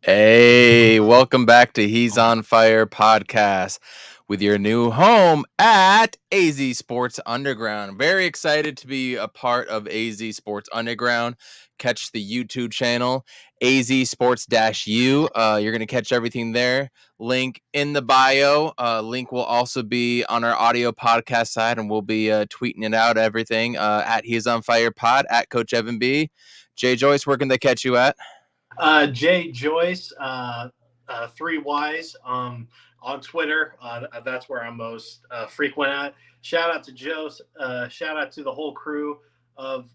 Hey, welcome back to He's on Fire podcast with your new home at AZ Sports Underground. Very excited to be a part of AZ Sports Underground. Catch the YouTube channel, AZ Sports U. You're going to catch everything there. Link in the bio. Link will also be on our audio podcast side, and we'll be tweeting it out, everything at He's on Fire Pod, at Coach Evan B. Jay Joyce, where can they catch you at? Jay Joyce, 3 Ys on Twitter. That's where I'm most frequent at. Shout out to Joe. Shout out to the whole crew of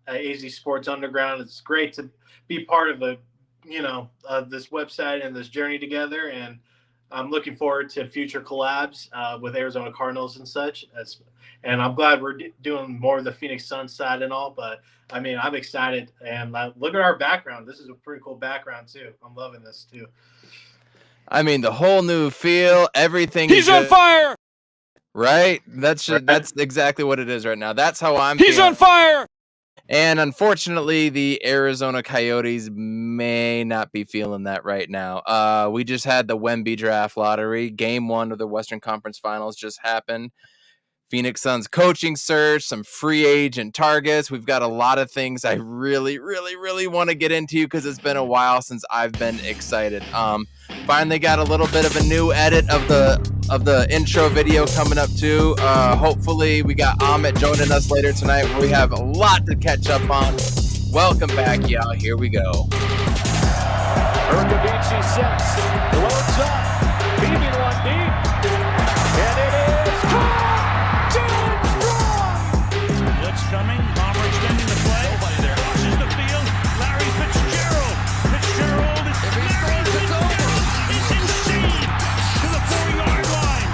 AZ Sports Underground. It's great to be part of this website and this journey together. And I'm looking forward to future collabs with Arizona Cardinals and such. And I'm glad we're doing more of the Phoenix Suns side and all. But I mean, I'm excited, and look at our background. This is a pretty cool background too. I'm loving this too. I mean, the whole new feel, everything. He's on fire, right? That's exactly what it is right now. That's how I'm. He's feeling. On fire. And unfortunately, the Arizona Coyotes may not be feeling that right now. We just had the Wemby draft lottery. Game 1 of the Western Conference Finals just happened. Phoenix Suns coaching search, some free agent targets. We've got a lot of things I really want to get into because it's been a while since I've been excited. Finally got a little bit of a new edit of the intro video coming up too. Hopefully we got Amit joining us later tonight where we have a lot to catch up on. Welcome back, y'all. Here we go. Urkavici sets, loads up, leaving one deep, and it is caught. Blitz coming, Palmer extending the play. Nobody there. Crosses the field. Larry Fitzgerald. Fitzgerald is insane to the 4-yard line.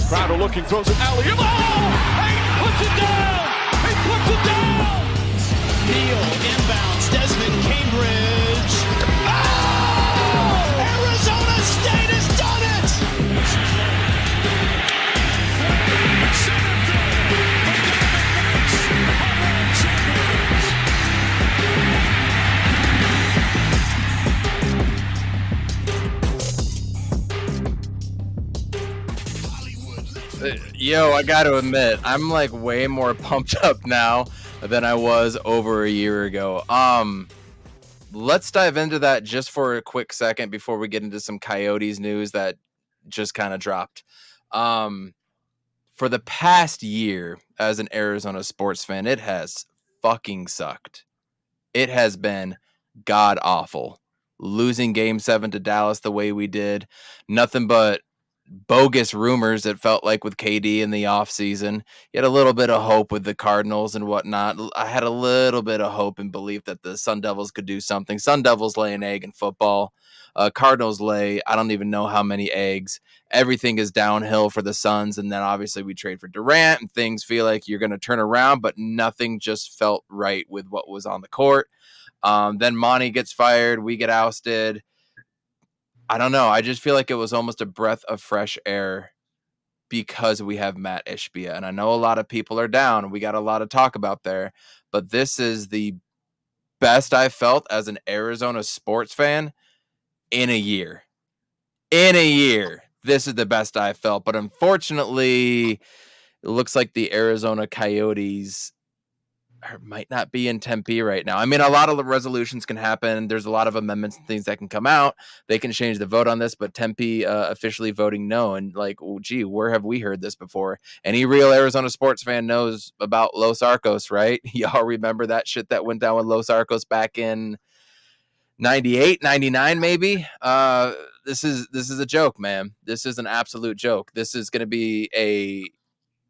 Crowder looking, throws an alley. Oh! He puts it down. He puts it down. Neal inbounds. Desmond Cambridge. Oh! Arizona State has done it. Yo, I got to admit, I'm like way more pumped up now than I was over a year ago. Let's dive into that just for a quick second before we get into some Coyotes news that just kind of dropped. For the past year, as an Arizona sports fan, it has fucking sucked. It has been god awful. Losing Game 7 to Dallas the way we did, nothing but bogus rumors, it felt like, with KD in the offseason. You had a little bit of hope with the Cardinals and whatnot. I had a little bit of hope and belief that the Sun Devils could do something. Sun Devils lay an egg in football. Cardinals lay, I don't even know how many eggs. Everything is downhill for the Suns, and then obviously we trade for Durant, and things feel like you're going to turn around, but nothing just felt right with what was on the court. Then Monty gets fired. We get ousted. I don't know. I just feel like it was almost a breath of fresh air because we have Matt Ishbia. And I know a lot of people are down. We got a lot to talk about there. But this is the best I felt as an Arizona sports fan in a year. This is the best I felt. But unfortunately, it looks like the Arizona Coyotes might not be in Tempe right now. I mean, a lot of the resolutions can happen. There's a lot of amendments and things that can come out. They can change the vote on this, but Tempe officially voting no. And like, oh, gee, where have we heard this before? Any real Arizona sports fan knows about Los Arcos, right? Y'all remember that shit that went down with Los Arcos back in 98, 99, maybe? This is a joke, man. This is an absolute joke. This is going to be a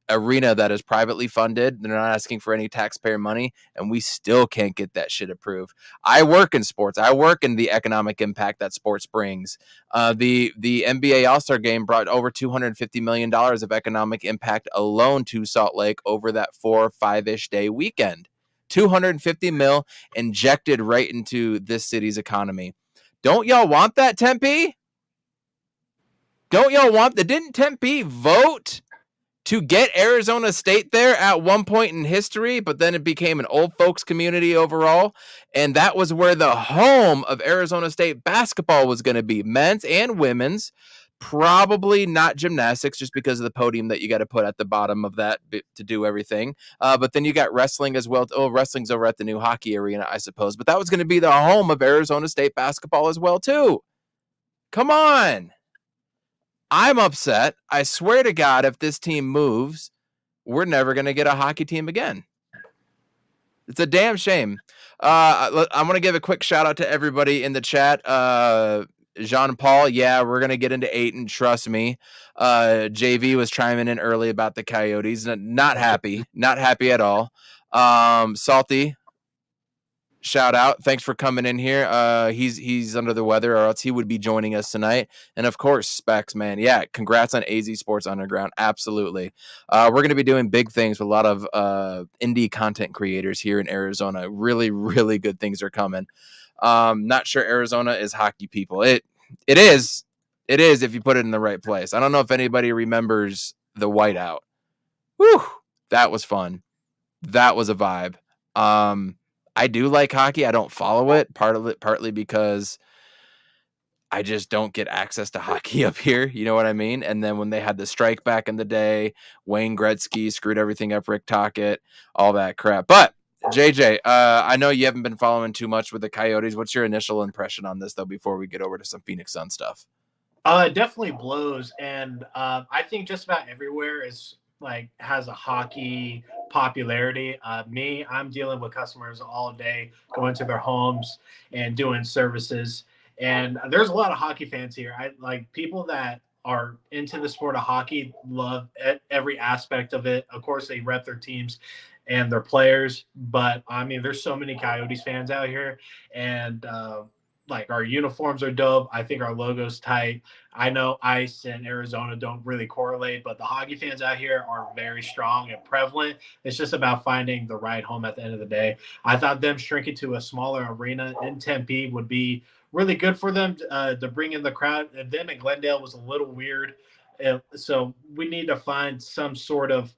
arena that is privately funded. They're not asking for any taxpayer money, and we still can't get that shit approved. I work in sports. I work in the economic impact that sports brings. The NBA All-Star Game brought over $250 million of economic impact alone to Salt Lake over that 4 or 5-ish day weekend. 250 mil injected right into this city's economy. Don't y'all want that, Tempe? Don't y'all want that? Didn't Tempe vote to get Arizona State there at one point in history, but then it became an old folks community overall. And that was where the home of Arizona State basketball was going to be, men's and women's. Probably not gymnastics, just because of the podium that you got to put at the bottom of that to do everything. But then you got wrestling as well. Oh, wrestling's over at the new hockey arena, I suppose. But that was going to be the home of Arizona State basketball as well, too. Come on. I'm upset. I swear to God, if this team moves, we're never going to get a hockey team again. It's a damn shame. I'm going to give a quick shout out to everybody in the chat. Jean-Paul, yeah, we're going to get into Ayton, trust me. JV was chiming in early about the Coyotes. Not happy at all. Salty, shout out. Thanks for coming in here. He's under the weather, or else he would be joining us tonight. And of course, Specs, man. Yeah, congrats on AZ Sports Underground. Absolutely. We're going to be doing big things with a lot of indie content creators here in Arizona. Really, really good things are coming. Not sure Arizona is hockey people. It is if you put it in the right place. I don't know if anybody remembers the whiteout. Whew, that was fun. That was a vibe. I do like hockey. I don't follow it, partly because I just don't get access to hockey up here. You know what I mean? And then when they had the strike back in the day, Wayne Gretzky screwed everything up, Rick Tocchet, all that crap. But JJ, I know you haven't been following too much with the Coyotes. What's your initial impression on this, though, before we get over to some Phoenix Suns stuff? It definitely blows, and I think just about everywhere has a hockey popularity. I'm dealing with customers all day, going to their homes and doing services, and there's a lot of hockey fans here. I like people that are into the sport of hockey, love every aspect of it. Of course, they rep their teams and their players, but I mean, there's so many Coyotes fans out here, and our uniforms are dope. I think our logo's tight. I know ice and Arizona don't really correlate, but the hockey fans out here are very strong and prevalent. It's just about finding the right home at the end of the day. I thought them shrinking to a smaller arena in Tempe would be really good for them to bring in the crowd. And them in Glendale was a little weird. So we need to find some sort of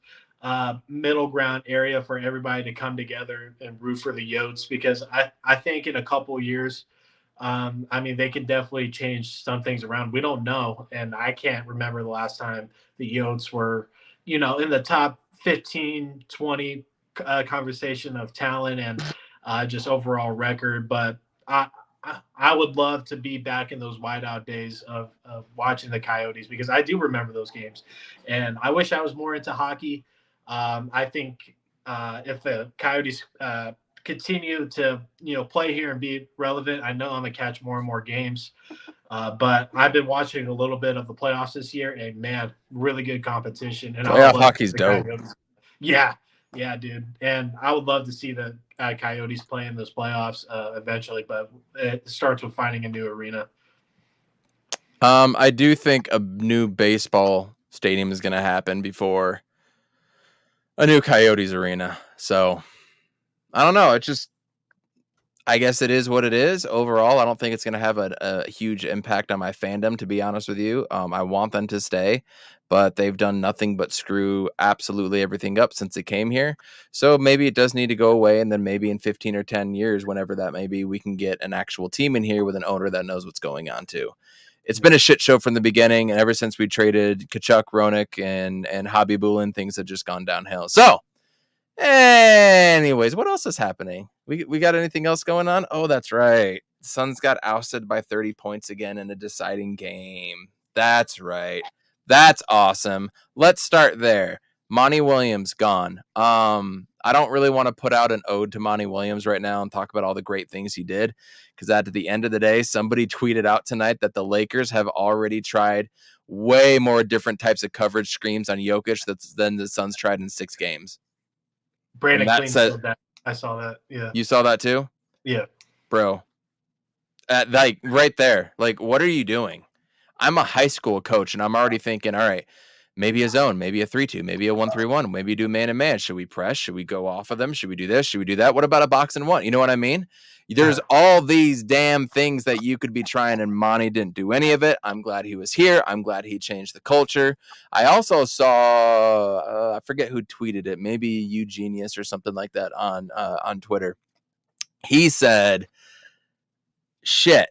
middle ground area for everybody to come together and root for the Yotes, because I think in a couple years, they can definitely change some things around. We don't know, and I can't remember the last time the Yotes were, in the top 15, 20 conversation of talent and just overall record. But I would love to be back in those whiteout days of watching the Coyotes, because I do remember those games, and I wish I was more into hockey. I think if the Coyotes continue to play here and be relevant, I know I'm gonna catch more and more games. But I've been watching a little bit of the playoffs this year, and man, really good competition. And playoff hockey's dope. Yeah, dude. And I would love to see the Coyotes play in those playoffs eventually, but it starts with finding a new arena. I do think a new baseball stadium is going to happen before a new Coyotes arena. So I don't know. I guess it is what it is. Overall, I don't think it's going to have a huge impact on my fandom, to be honest with you. I want them to stay, but they've done nothing but screw absolutely everything up since it came here. So maybe it does need to go away, and then maybe in 15 or 10 years, whenever that may be, we can get an actual team in here with an owner that knows what's going on too. It's been a shit show from the beginning, and ever since we traded Kachuk, Roenick, and Habibulin, things have just gone downhill. So anyways, what else is happening? We got anything else going on? Oh, that's right. Suns got ousted by 30 points again in a deciding game. That's right. That's awesome. Let's start there. Monty Williams gone. I don't really want to put out an ode to Monty Williams right now and talk about all the great things he did, because at the end of the day, somebody tweeted out tonight that the Lakers have already tried way more different types of coverage schemes on Jokic than the Suns tried in 6 games. Brandon Clean said that. I saw that. Yeah. You saw that too? Yeah. Bro. Right there. Like, what are you doing? I'm a high school coach, and I'm already thinking, all right, maybe a zone, maybe a 3-2, maybe a 1-3-1, maybe do man and man. Should we press? Should we go off of them? Should we do this? Should we do that? What about a box and one? You know what I mean? There's all these damn things that you could be trying, and Monty didn't do any of it. I'm glad he was here. I'm glad he changed the culture. I also saw, I forget who tweeted it, maybe Eugenius or something like that on Twitter. He said, shit,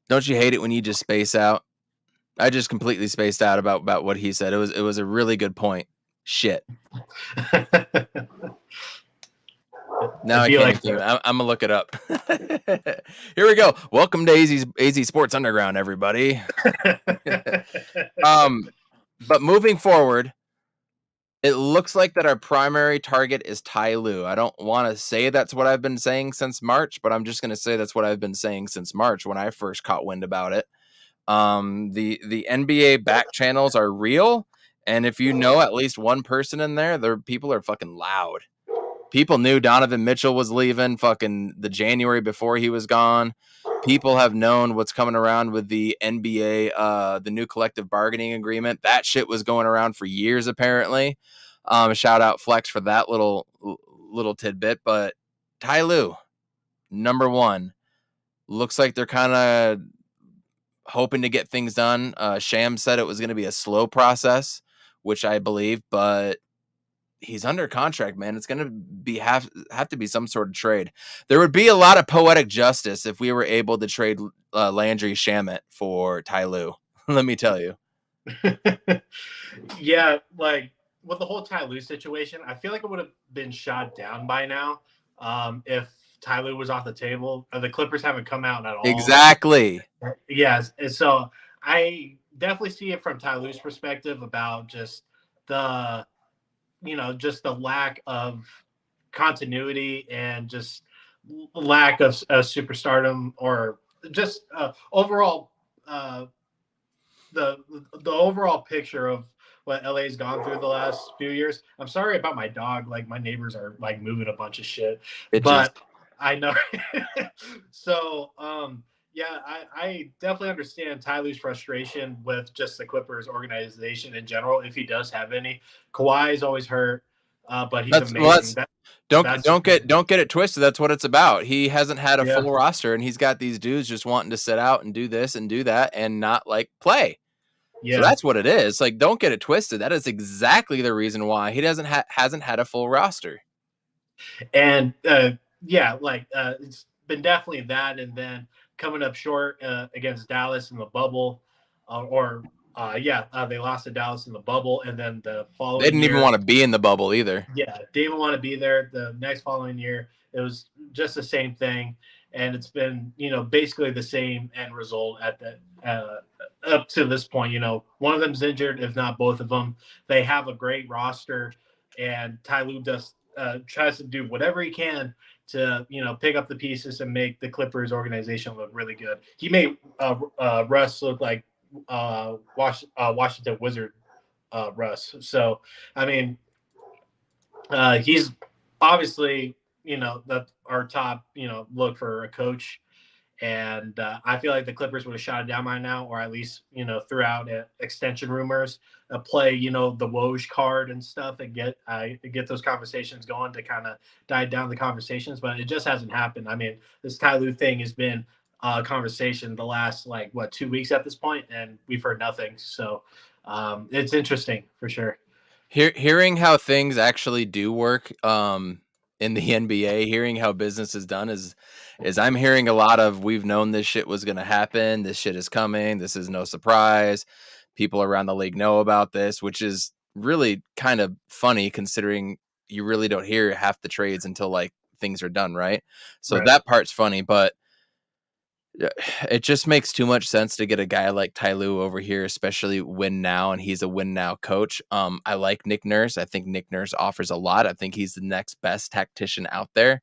don't you hate it when you just space out? I just completely spaced out about what he said. It was a really good point. Shit. Now I can't think. I'm gonna look it up. Here we go. Welcome to AZ Sports Underground, everybody. But moving forward, it looks like that our primary target is Ty Lue. I don't want to say that's what I've been saying since March, but I'm just going to say that's what I've been saying since March when I first caught wind about it. The NBA back channels are real, and if you know at least one person in there, their people are fucking loud. People knew Donovan Mitchell was leaving fucking the January before he was gone. People have known what's coming around with the NBA, the new collective bargaining agreement. That shit was going around for years, apparently. Shout out Flex for that little tidbit. But Ty Lue, number one, looks like they're kind of hoping to get things done. Sham said it was going to be a slow process, which I believe, but he's under contract, man. It's going to be have to be some sort of trade. There would be a lot of poetic justice if we were able to trade Landry Shamet for Ty Lue. Let me tell you. Yeah, like with the whole Ty Lue situation, I feel like it would have been shot down by now if Ty Lue was off the table. The Clippers haven't come out at all. Exactly. Yes, and so I definitely see it from Ty Lue's perspective about just the lack of continuity and just lack of superstardom, or just overall the overall picture of what LA's gone through the last few years. I'm sorry about my dog. Like, my neighbors are like moving a bunch of shit. But I know. So, yeah, I definitely understand Ty Lue's frustration with just the Clippers organization in general, if he does have any. Kawhi is always hurt, but he's amazing. Don't get it twisted. That's what it's about. He hasn't had a full roster, and he's got these dudes just wanting to sit out and do this and do that and not like play. Yeah. So that's what it is. Like, don't get it twisted. That is exactly the reason why he hasn't had a full roster. And it's been definitely that, and then coming up short against Dallas in the bubble, they lost to Dallas in the bubble, and then the following they didn't even want to be in the bubble either. Yeah, they didn't want to be there. The next following year, it was just the same thing, and it's been basically the same end result at the up to this point. One of them's injured, if not both of them. They have a great roster, and Ty Lue tries to do whatever he can to pick up the pieces and make the Clippers organization look really good. He made Russ look like Washington Wizard Russ. So I mean, he's obviously our top look for a coach, and I feel like the Clippers would have shot it down by now, or at least threw out extension rumors, play the Woj card and stuff, and get those conversations going to kind of die down the conversations. But it just hasn't happened. I mean, this Ty Lue thing has been a conversation the last 2 weeks at this point, and we've heard nothing. So it's interesting for sure. Hearing how things actually do work in the NBA, hearing how business is done is I'm hearing a lot of, we've known this shit was going to happen. This shit is coming. This is no surprise. People around the league know about this, which is really kind of funny considering you really don't hear half the trades until things are done, right? So that part's funny, but it just makes too much sense to get a guy like Ty Lue over here, especially win now, and he's a win now coach. I like Nick Nurse. I think Nick Nurse offers a lot. I think he's the next best tactician out there.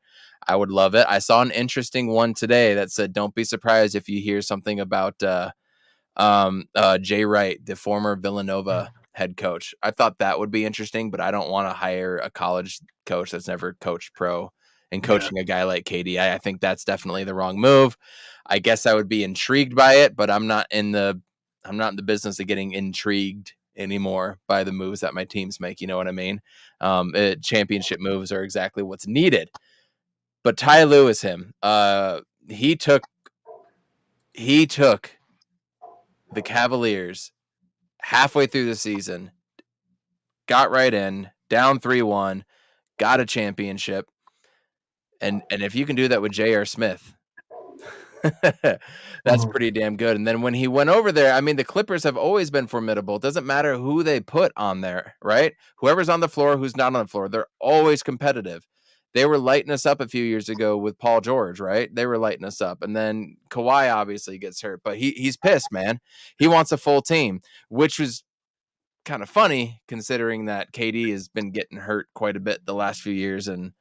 I would love it. I saw an interesting one today that said, don't be surprised if you hear something about Jay Wright, the former Villanova head coach. I thought that would be interesting, but I don't want to hire a college coach that's never coached pro and coaching a guy like KD. I think that's definitely the wrong move. I guess I would be intrigued by it, but I'm not in the business of getting intrigued anymore by the moves that my teams make. You know what I mean? Championship moves are exactly what's needed. But Ty Lue is him. He took the Cavaliers halfway through the season, got right in, down 3-1, got a championship. And if you can do that with J.R. Smith, that's pretty damn good. And then when he went over there, I mean, the Clippers have always been formidable. It doesn't matter who they put on there, right? Whoever's on the floor, who's not on the floor, they're always competitive. They were lighting us up a few years ago with Paul George, right? They were lighting us up. And then Kawhi obviously gets hurt, but he's pissed, man. He wants a full team, which was kind of funny considering that KD has been getting hurt quite a bit the last few years, and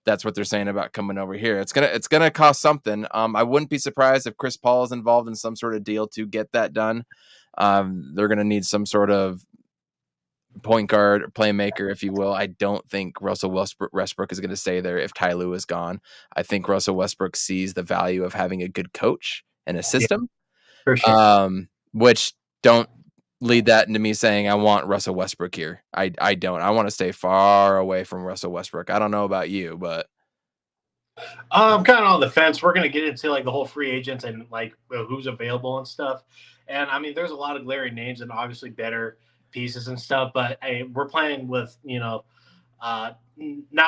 that's what they're saying about coming over here. It's gonna cost something. I wouldn't be surprised if Chris Paul is involved in some sort of deal to get that done. They're gonna need some sort of point guard or playmaker, if you will. I don't think Russell Westbrook is going to stay there if Ty Lue is gone. I think Russell Westbrook sees the value of having a good coach and a system, for sure. Which don't lead that into me saying I want Russell Westbrook here. I don't. I want to stay far away from Russell Westbrook. I don't know about you, but I'm kind of on the fence. We're gonna get into like the whole free agents and like who's available and stuff. And I mean, there's a lot of glaring names and obviously better pieces and stuff. But hey, we're playing with not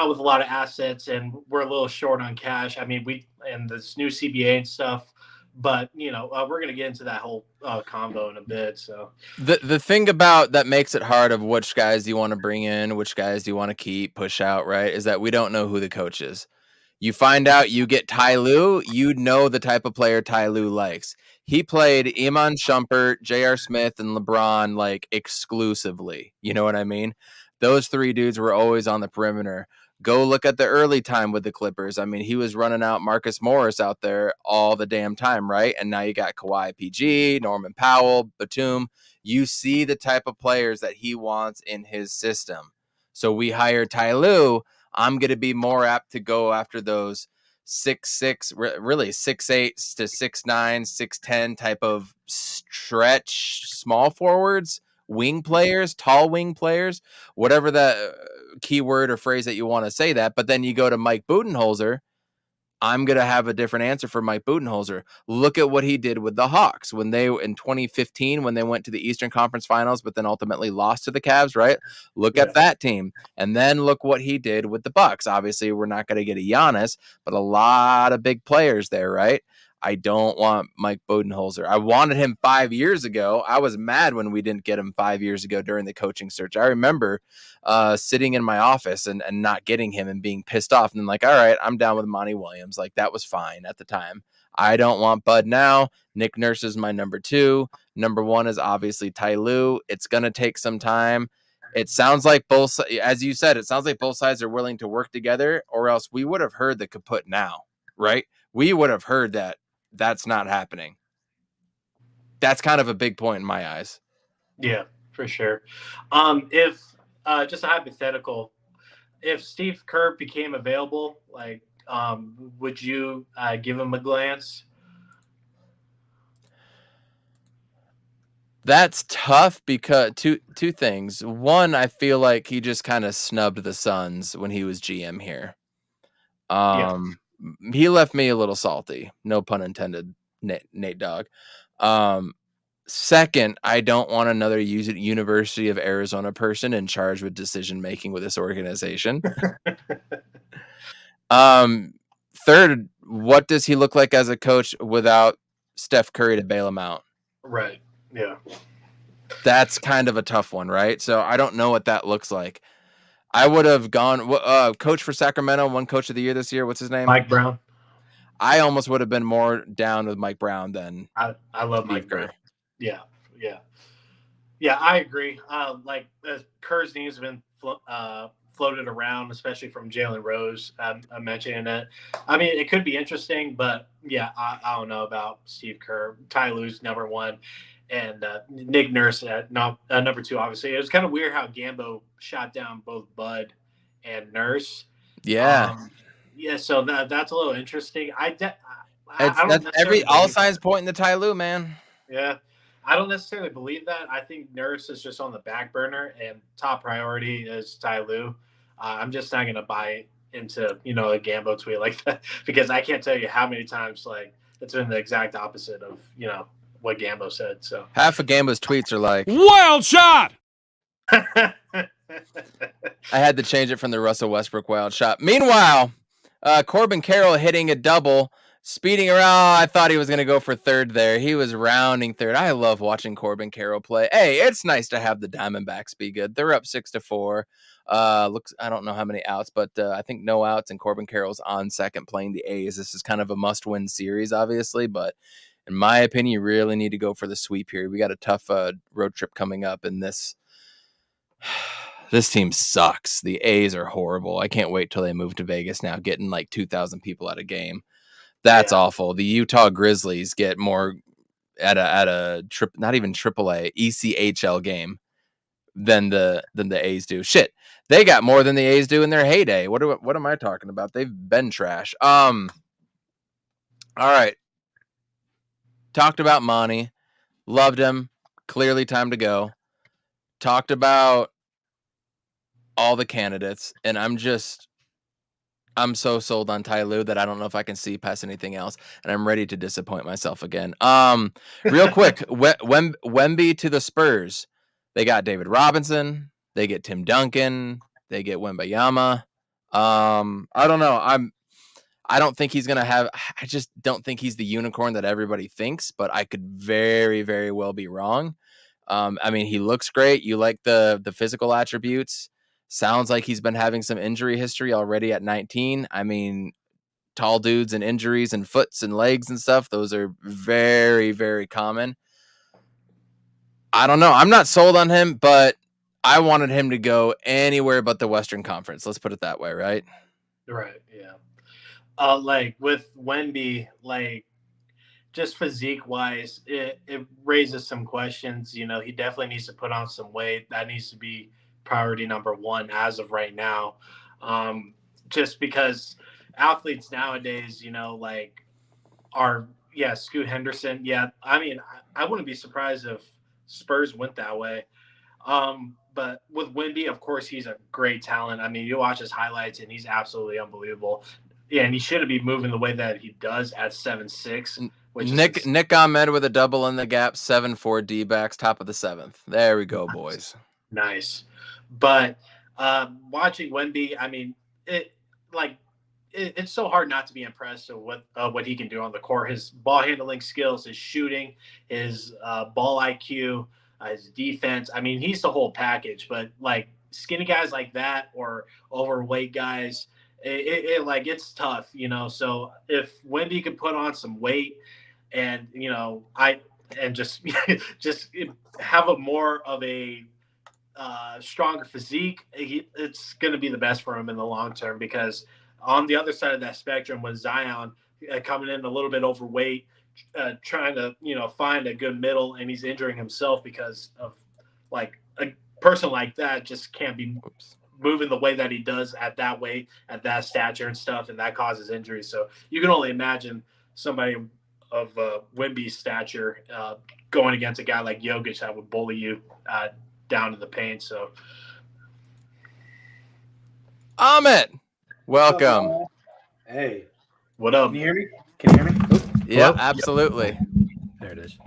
with a lot of assets, and we're a little short on cash. I mean, and this new CBA and stuff. But we're gonna get into that whole combo in a bit. So the thing about that makes it hard of which guys do you want to bring in, which guys do you want to keep, push out, right? Is that we don't know who the coach is. You find out you get Ty Lue, you know the type of player Ty Lue likes. He played Iman Shumpert, J.R. Smith, and LeBron like exclusively. You know what I mean? Those three dudes were always on the perimeter. Go look at the early time with the Clippers. I mean, he was running out Marcus Morris out there all the damn time, right? And now you got Kawhi PG, Norman Powell, Batum. You see the type of players that he wants in his system. So we hired Ty Lue. I'm going to be more apt to go after those 6'6", really 6'8" to 6'9", 6'10" type of stretch small forwards, wing players, tall wing players, whatever that keyword or phrase that you want to say that. But then you go to Mike Budenholzer. I'm going to have a different answer for Mike Budenholzer. Look at what he did with the Hawks when they, in 2015, when they went to the Eastern Conference Finals, but then ultimately lost to the Cavs, right? Look at that team. And then look what he did with the Bucks. Obviously, we're not going to get a Giannis, but a lot of big players there, right? I don't want Mike Budenholzer. I wanted him 5 years ago. I was mad when we didn't get him 5 years ago during the coaching search. I remember sitting in my office and not getting him and being pissed off. And then like, all right, I'm down with Monty Williams. Like that was fine at the time. I don't want Bud now. Nick Nurse is my number 2. Number 1 is obviously Ty Lue. It's going to take some time. It sounds like both, as you said, it sounds like both sides are willing to work together, or else we would have heard the kaput now, right? We would have heard that. That's not happening. That's kind of a big point in my eyes. Yeah, for sure. If just a hypothetical, if Steve Kerr became available, like, would you give him a glance? That's tough because two things. One, I feel like he just kind of snubbed the Suns when he was GM here. He left me a little salty. No pun intended, Nate Dogg. Second, I don't want another University of Arizona person in charge with decision making with this organization. Third, what does he look like as a coach without Steph Curry to bail him out? Right. Yeah. That's kind of a tough one, right? So I don't know what that looks like. I would have gone coach for Sacramento, won coach of the year this year. What's his name? Mike Brown. I almost would have been more down with Mike Brown than I love Mike Brown. Yeah. I agree. Like Kerr's name's been floated around, especially from Jalen Rose. I'm mentioning it. I mean, it could be interesting, but yeah, I don't know about Steve Kerr. Ty Lue's number 1. And Nick Nurse at number 2, obviously. It was kind of weird how Gambo shot down both Bud and Nurse. Yeah. So that's a little interesting. All signs pointing to Ty Lue, man. Yeah. I don't necessarily believe that. I think Nurse is just on the back burner, and top priority is Ty Lue. I'm just not going to buy into a Gambo tweet like that because I can't tell you how many times like it's been the exact opposite of what Gambo said. So Half of Gambo's tweets are like, Wild shot! I had to change it from the Russell Westbrook wild shot. Meanwhile, Corbin Carroll hitting a double, speeding around. I thought he was going to go for third there. He was rounding third. I love watching Corbin Carroll play. Hey, it's nice to have the Diamondbacks be good. They're up 6-4. Looks, I don't know how many outs, but I think no outs, and Corbin Carroll's on second playing the A's. This is kind of a must-win series, obviously, but in my opinion, you really need to go for the sweep here. We got a tough road trip coming up, and this team sucks. The A's are horrible. I can't wait till they move to Vegas now, getting like 2,000 people at a game. That's awful. The Utah Grizzlies get more at a trip, not even AAA, ECHL game than the A's do. Shit, they got more than the A's do in their heyday. What am I talking about? They've been trash. All right. Talked about Monty. Loved him. Clearly time to go. Talked about all the candidates, and I'm so sold on Ty Lue that I don't know if I can see past anything else, and I'm ready to disappoint myself again. Real quick, Wemby to the Spurs. They got David Robinson. They get Tim Duncan. They get Wembayama. I don't know. I don't think he's gonna have. I just don't think he's the unicorn that everybody thinks, but I could very, very well be wrong. I mean, he looks great. You like the physical attributes. Sounds like he's been having some injury history already at 19. I mean, tall dudes and injuries and foots and legs and stuff, those are very, very common. I don't know. I'm not sold on him, but I wanted him to go anywhere but the Western Conference. Let's put it that way, right? Right, yeah. Like with Wemby, like just physique wise, it raises some questions. He definitely needs to put on some weight. That needs to be priority number one as of right now. Just because athletes nowadays, like Scoot Henderson. Yeah, I mean, I wouldn't be surprised if Spurs went that way. But with Wemby, of course, he's a great talent. I mean, you watch his highlights, and he's absolutely unbelievable. Yeah, and he shouldn't be moving the way that he does at 7'6". Nick Ahmed with a double in the gap, 7-4 D-backs, top of the seventh. There we go, boys. Nice. But watching Wemby, I mean, it's so hard not to be impressed with what he can do on the court. His ball handling skills, his shooting, his ball IQ, his defense. I mean, he's the whole package. But like skinny guys like that or overweight guys, it's tough, So if Wemby could put on some weight and just just have a more of a stronger physique, it's going to be the best for him in the long term, because on the other side of that spectrum with Zion coming in a little bit overweight, trying to find a good middle, and he's injuring himself because of like a person like that just can't be moving the way that he does at that weight, at that stature and stuff, and that causes injuries. So you can only imagine somebody of Wemby's stature going against a guy like Jokic that would bully you down to the paint. So Amit, welcome. Hey, what up? Can you hear me? Oh, yeah, hello? absolutely. There it is.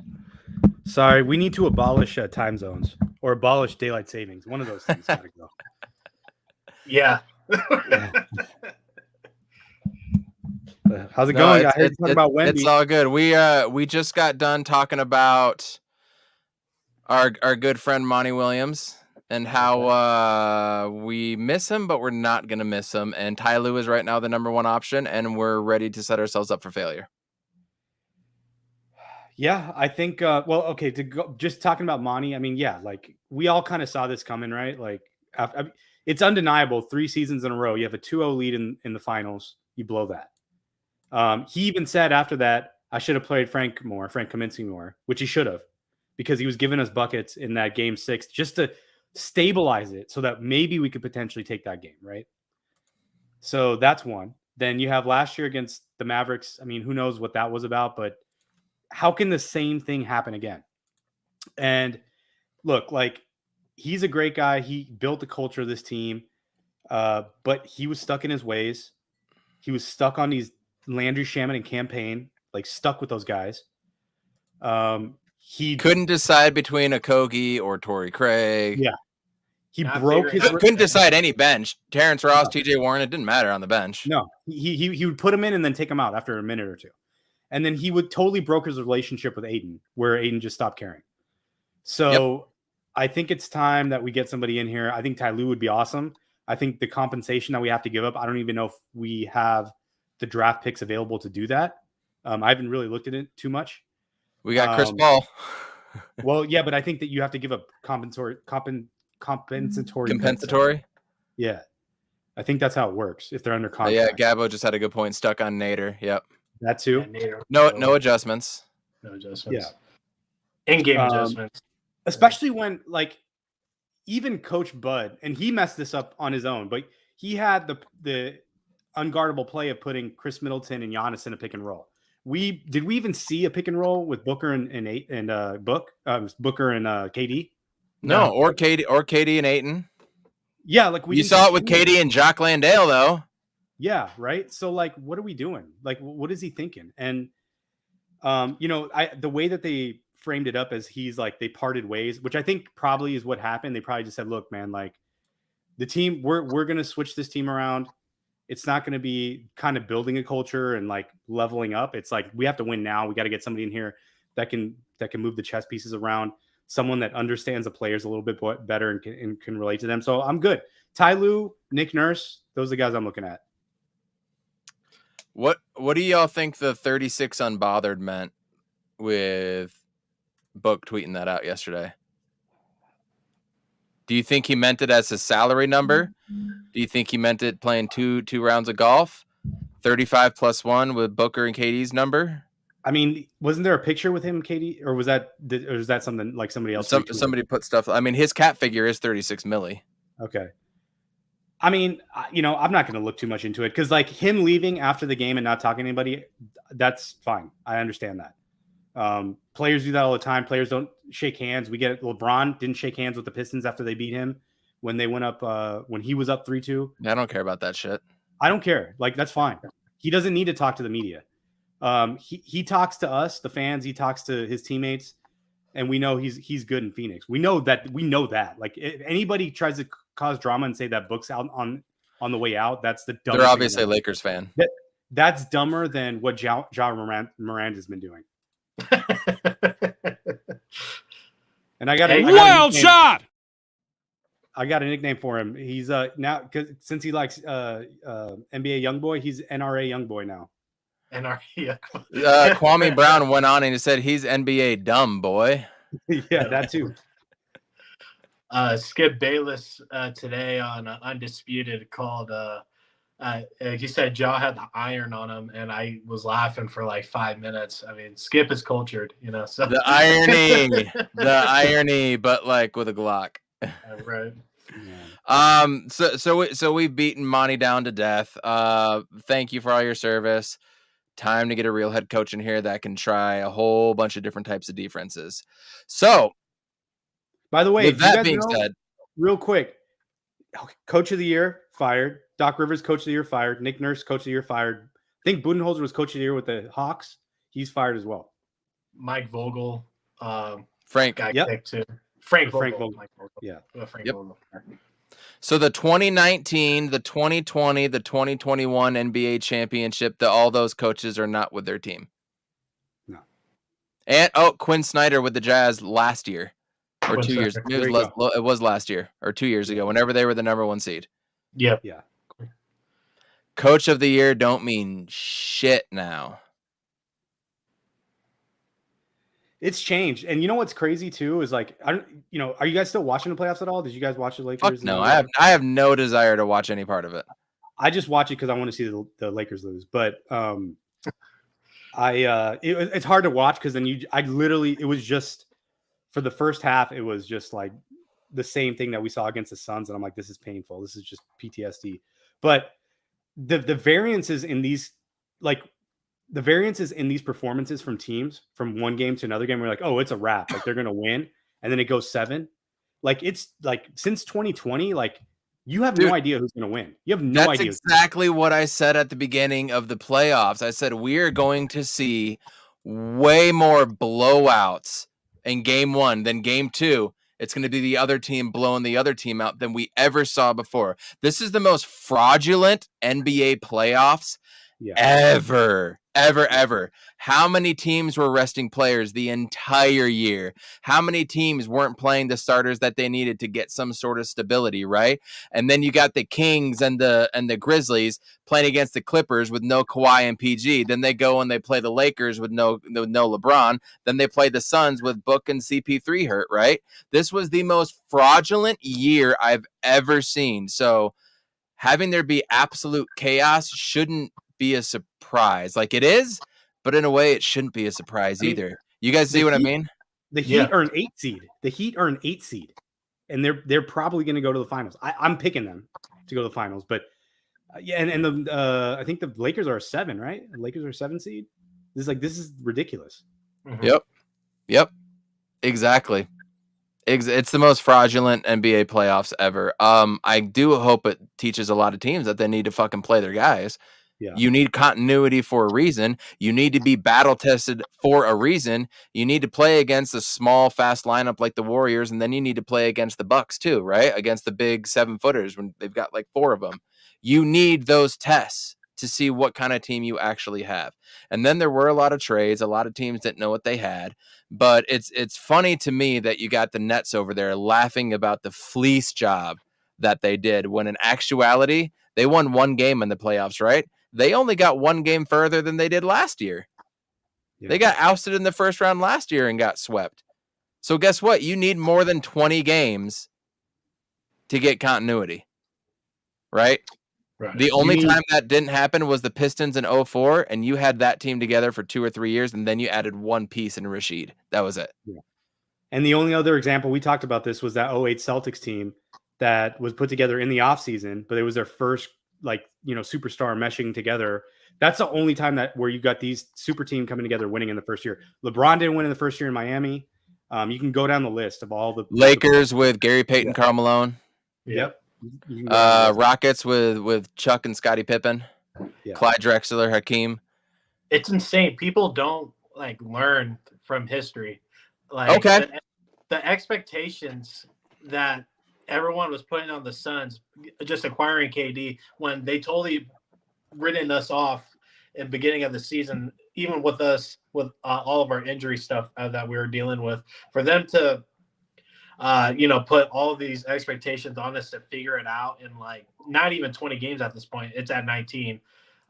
Sorry, we need to abolish time zones or abolish daylight savings. One of those things gotta go. Yeah. How's it going? I heard you talking about Wemby. It's all good. We just got done talking about our good friend Monty Williams and how we miss him, but we're not going to miss him. And Ty Lue is right now the number one option, and we're ready to set ourselves up for failure. Yeah, I think. Okay, just talking about Monty. I mean, yeah, like we all kind of saw this coming, right? Like, it's undeniable. 3 seasons in a row, you have a 2-0 lead in the finals. You blow that. He even said after that, I should have played Frank Kaminsky more, which he should have, because he was giving us buckets in that game 6 just to stabilize it so that maybe we could potentially take that game, right? So that's one. Then you have last year against the Mavericks. I mean, who knows what that was about, but how can the same thing happen again? And look, like, he's a great guy. He built the culture of this team, but he was stuck in his ways. He was stuck on these Landry Shaman and campaign, like stuck with those guys. He couldn't decide between Okogie or Torrey Craig. Yeah. He Not broke his Couldn't decide any bench. Terrence Ross, TJ Warren, it didn't matter on the bench. No, he would put him in and then take him out after a minute or two. And then he would totally broke his relationship with Aiden, where Aiden just stopped caring. So I think it's time that we get somebody in here. I think Ty Lue would be awesome. I think the compensation that we have to give up, I don't even know if we have the draft picks available to do that. I haven't really looked at it too much. We got Chris Paul. Well, yeah, but I think that you have to give up compensatory. Yeah. I think that's how it works if they're under contract. Yeah, Gabo just had a good point. Stuck on Nader. Yep. That too. No adjustments. No adjustments. Yeah. In-game adjustments. Especially when, like, even Coach Bud, and he messed this up on his own, but he had the unguardable play of putting Chris Middleton and Giannis in a pick and roll. Did we even see a pick and roll with Booker and Booker and KD? No, or KD and Ayton. Yeah, like you saw it with KD and Jock Landale, though. Yeah, right. So, like, what are we doing? Like, what is he thinking? And the way that they framed it up as he's like they parted ways, which I think probably is what happened. They probably just said, "Look, man, like the team, we're gonna switch this team around. It's not going to be kind of building a culture and like leveling up. It's like we have to win now. We got to get somebody in here that can move the chess pieces around. Someone that understands the players a little bit better and can relate to them. So I'm good. Ty Lue, Nick Nurse, those are the guys I'm looking at. What do y'all think the 36 unbothered meant with Book tweeting that out yesterday? Do you think he meant it as his salary number? Do you think he meant it playing two rounds of golf? 35 plus 1 with Booker and KD's number? I mean, wasn't there a picture with him, KD? Or was that something like somebody else? Somebody put stuff. I mean, his cap figure is 36 milli. Okay. I mean, I'm not going to look too much into it because, like, him leaving after the game and not talking to anybody, that's fine. I understand that. Players do that all the time. Players don't shake hands. We get it. LeBron didn't shake hands with the Pistons after they beat him when they went up, when he was up 3-2. I don't care about that shit. I don't care. Like, that's fine. He doesn't need to talk to the media. He talks to us, the fans. He talks to his teammates, and we know he's good in Phoenix. We know that. Like, if anybody tries to cause drama and say that Book's out on the way out, that's the dumbest. They're obviously a Lakers fan. That's dumber than what Ja Moranda's been doing. And I got a wild shot. I got a nickname for him. He's now since he likes NBA YoungBoy, he's NRA YoungBoy now. NRA. Kwame Brown went on and he said he's NBA dumb boy. Yeah, that too. Skip Bayless today on Undisputed called. He said Ja had the iron on him, and I was laughing for like 5 minutes. I mean, Skip is cultured, So the irony, but like with a Glock. Right. So we've beaten Monty down to death. Thank you for all your service. Time to get a real head coach in here that can try a whole bunch of different types of defenses. So, by the way, with that being said, real quick, Coach of the Year fired. Doc Rivers, Coach of the Year fired. Nick Nurse, Coach of the Year fired. I think Budenholzer was Coach of the Year with the Hawks. He's fired as well. Mike Vogel, Frank, got kicked too. Frank Vogel. Mike Vogel. Yeah. Frank Vogel. So the 2019, the 2020, the 2021 NBA championship, all those coaches are not with their team. No. And Quinn Snyder with the Jazz last year or 2 years. It was last year or 2 years ago, whenever they were the number 1 seed. Yep. Yeah. Coach of the Year don't mean shit now. It's changed. And you know what's crazy too is like, are you guys still watching the playoffs at all? Did you guys watch the Lakers? Fuck no, I have no desire to watch any part of it. I just watch it because I want to see the Lakers lose. But it's hard to watch because then it was just for the first half, it was just like the same thing that we saw against the Suns. And I'm like, this is painful. This is just PTSD. But the variances in these, like, the variances in these performances from teams from one game to another game, we're like, oh, it's a wrap. Like they're going to win. And then it goes 7. Like it's like since 2020, like you have no idea who's going to win. You have no idea. That's exactly what I said at the beginning of the playoffs. I said, we're going to see way more blowouts in game 1 than game 2. It's going to be the other team blowing the other team out than we ever saw before. This is the most fraudulent NBA playoffs ever. How many teams were resting players the entire year? How many teams weren't playing the starters that they needed to get some sort of stability, right? And then you got the Kings and the Grizzlies playing against the Clippers with no Kawhi and PG. Then they go and they play the Lakers with no LeBron. Then they play the Suns with Book and CP3 hurt, right? This was the most fraudulent year I've ever seen. So having there be absolute chaos shouldn't be a surprise. Like it is, but in a way it shouldn't be a surprise either. You guys see what I mean? The Heat are an 8 seed. The Heat are an 8 seed. And they're probably going to go to the finals. I'm picking them to go to the finals, but and the I think the Lakers are a 7, right? The Lakers are a 7 seed. This is ridiculous. Mm-hmm. Yep. Exactly. It's the most fraudulent NBA playoffs ever. I do hope it teaches a lot of teams that they need to fucking play their guys. Yeah. You need continuity for a reason. You need to be battle tested for a reason. You need to play against a small, fast lineup like the Warriors, and then you need to play against the Bucks too, right? Against the big 7-footers when they've got like 4 of them. You need those tests to see what kind of team you actually have. And then there were a lot of trades. A lot of teams didn't know what they had. But it's funny to me that you got the Nets over there laughing about the fleece job that they did, when in actuality, they won 1 game in the playoffs, right? They only got 1 game further than they did last year. Yeah. They got ousted in the first round last year and got swept. So guess what? You need more than 20 games to get continuity, right? Right. The only time that didn't happen was the Pistons in 2004, and you had that team together for 2 or 3 years, and then you added 1 piece in Rashid. That was it. Yeah. And the only other example, we talked about this, was that 2008 Celtics team that was put together in the offseason, but it was their first superstar meshing together. That's the only time where you got these super team coming together winning in the first year. LeBron didn't win in the first year in Miami. You can go down the list of all the Lakers with Gary Payton, Karl Malone. Yep. Rockets with Chuck and Scottie Pippen. Yeah. Clyde Drexler, Hakeem. It's insane. People don't learn from history. The expectations that everyone was putting on the Suns just acquiring KD, when they totally written us off in the beginning of the season, even with us with all of our injury stuff that we were dealing with, for them to put all these expectations on us to figure it out in not even 20 games at this point. It's at 19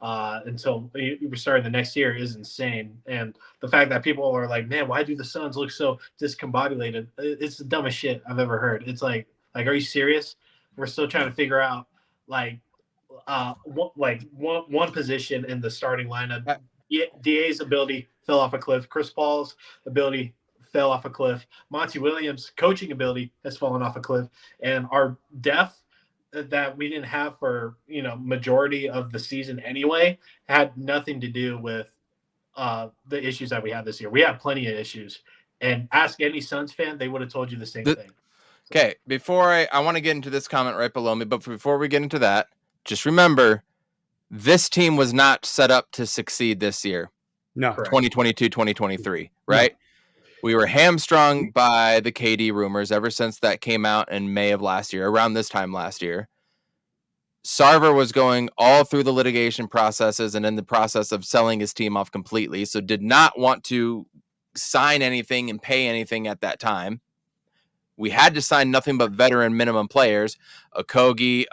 until we start the next year is insane. And the fact that people are like, man, why do the Suns look so discombobulated? It's the dumbest shit I've ever heard. It's like, are you serious? We're still trying to figure out one position in the starting lineup. DA's ability fell off a cliff. Chris Paul's ability fell off a cliff. Monty Williams' coaching ability has fallen off a cliff. And our depth that we didn't have for majority of the season anyway had nothing to do with the issues that we had this year. We had plenty of issues. And ask any Suns fan, they would have told you the same thing. Okay, before I want to get into this comment right below me, but before we get into that, just remember, this team was not set up to succeed this year. No. 2022, 2023, right? No. We were hamstrung by the KD rumors ever since that came out in May of last year, around this time last year. Sarver was going all through the litigation processes and in the process of selling his team off completely, so did not want to sign anything and pay anything at that time. We had to sign nothing but veteran minimum players. Okogie,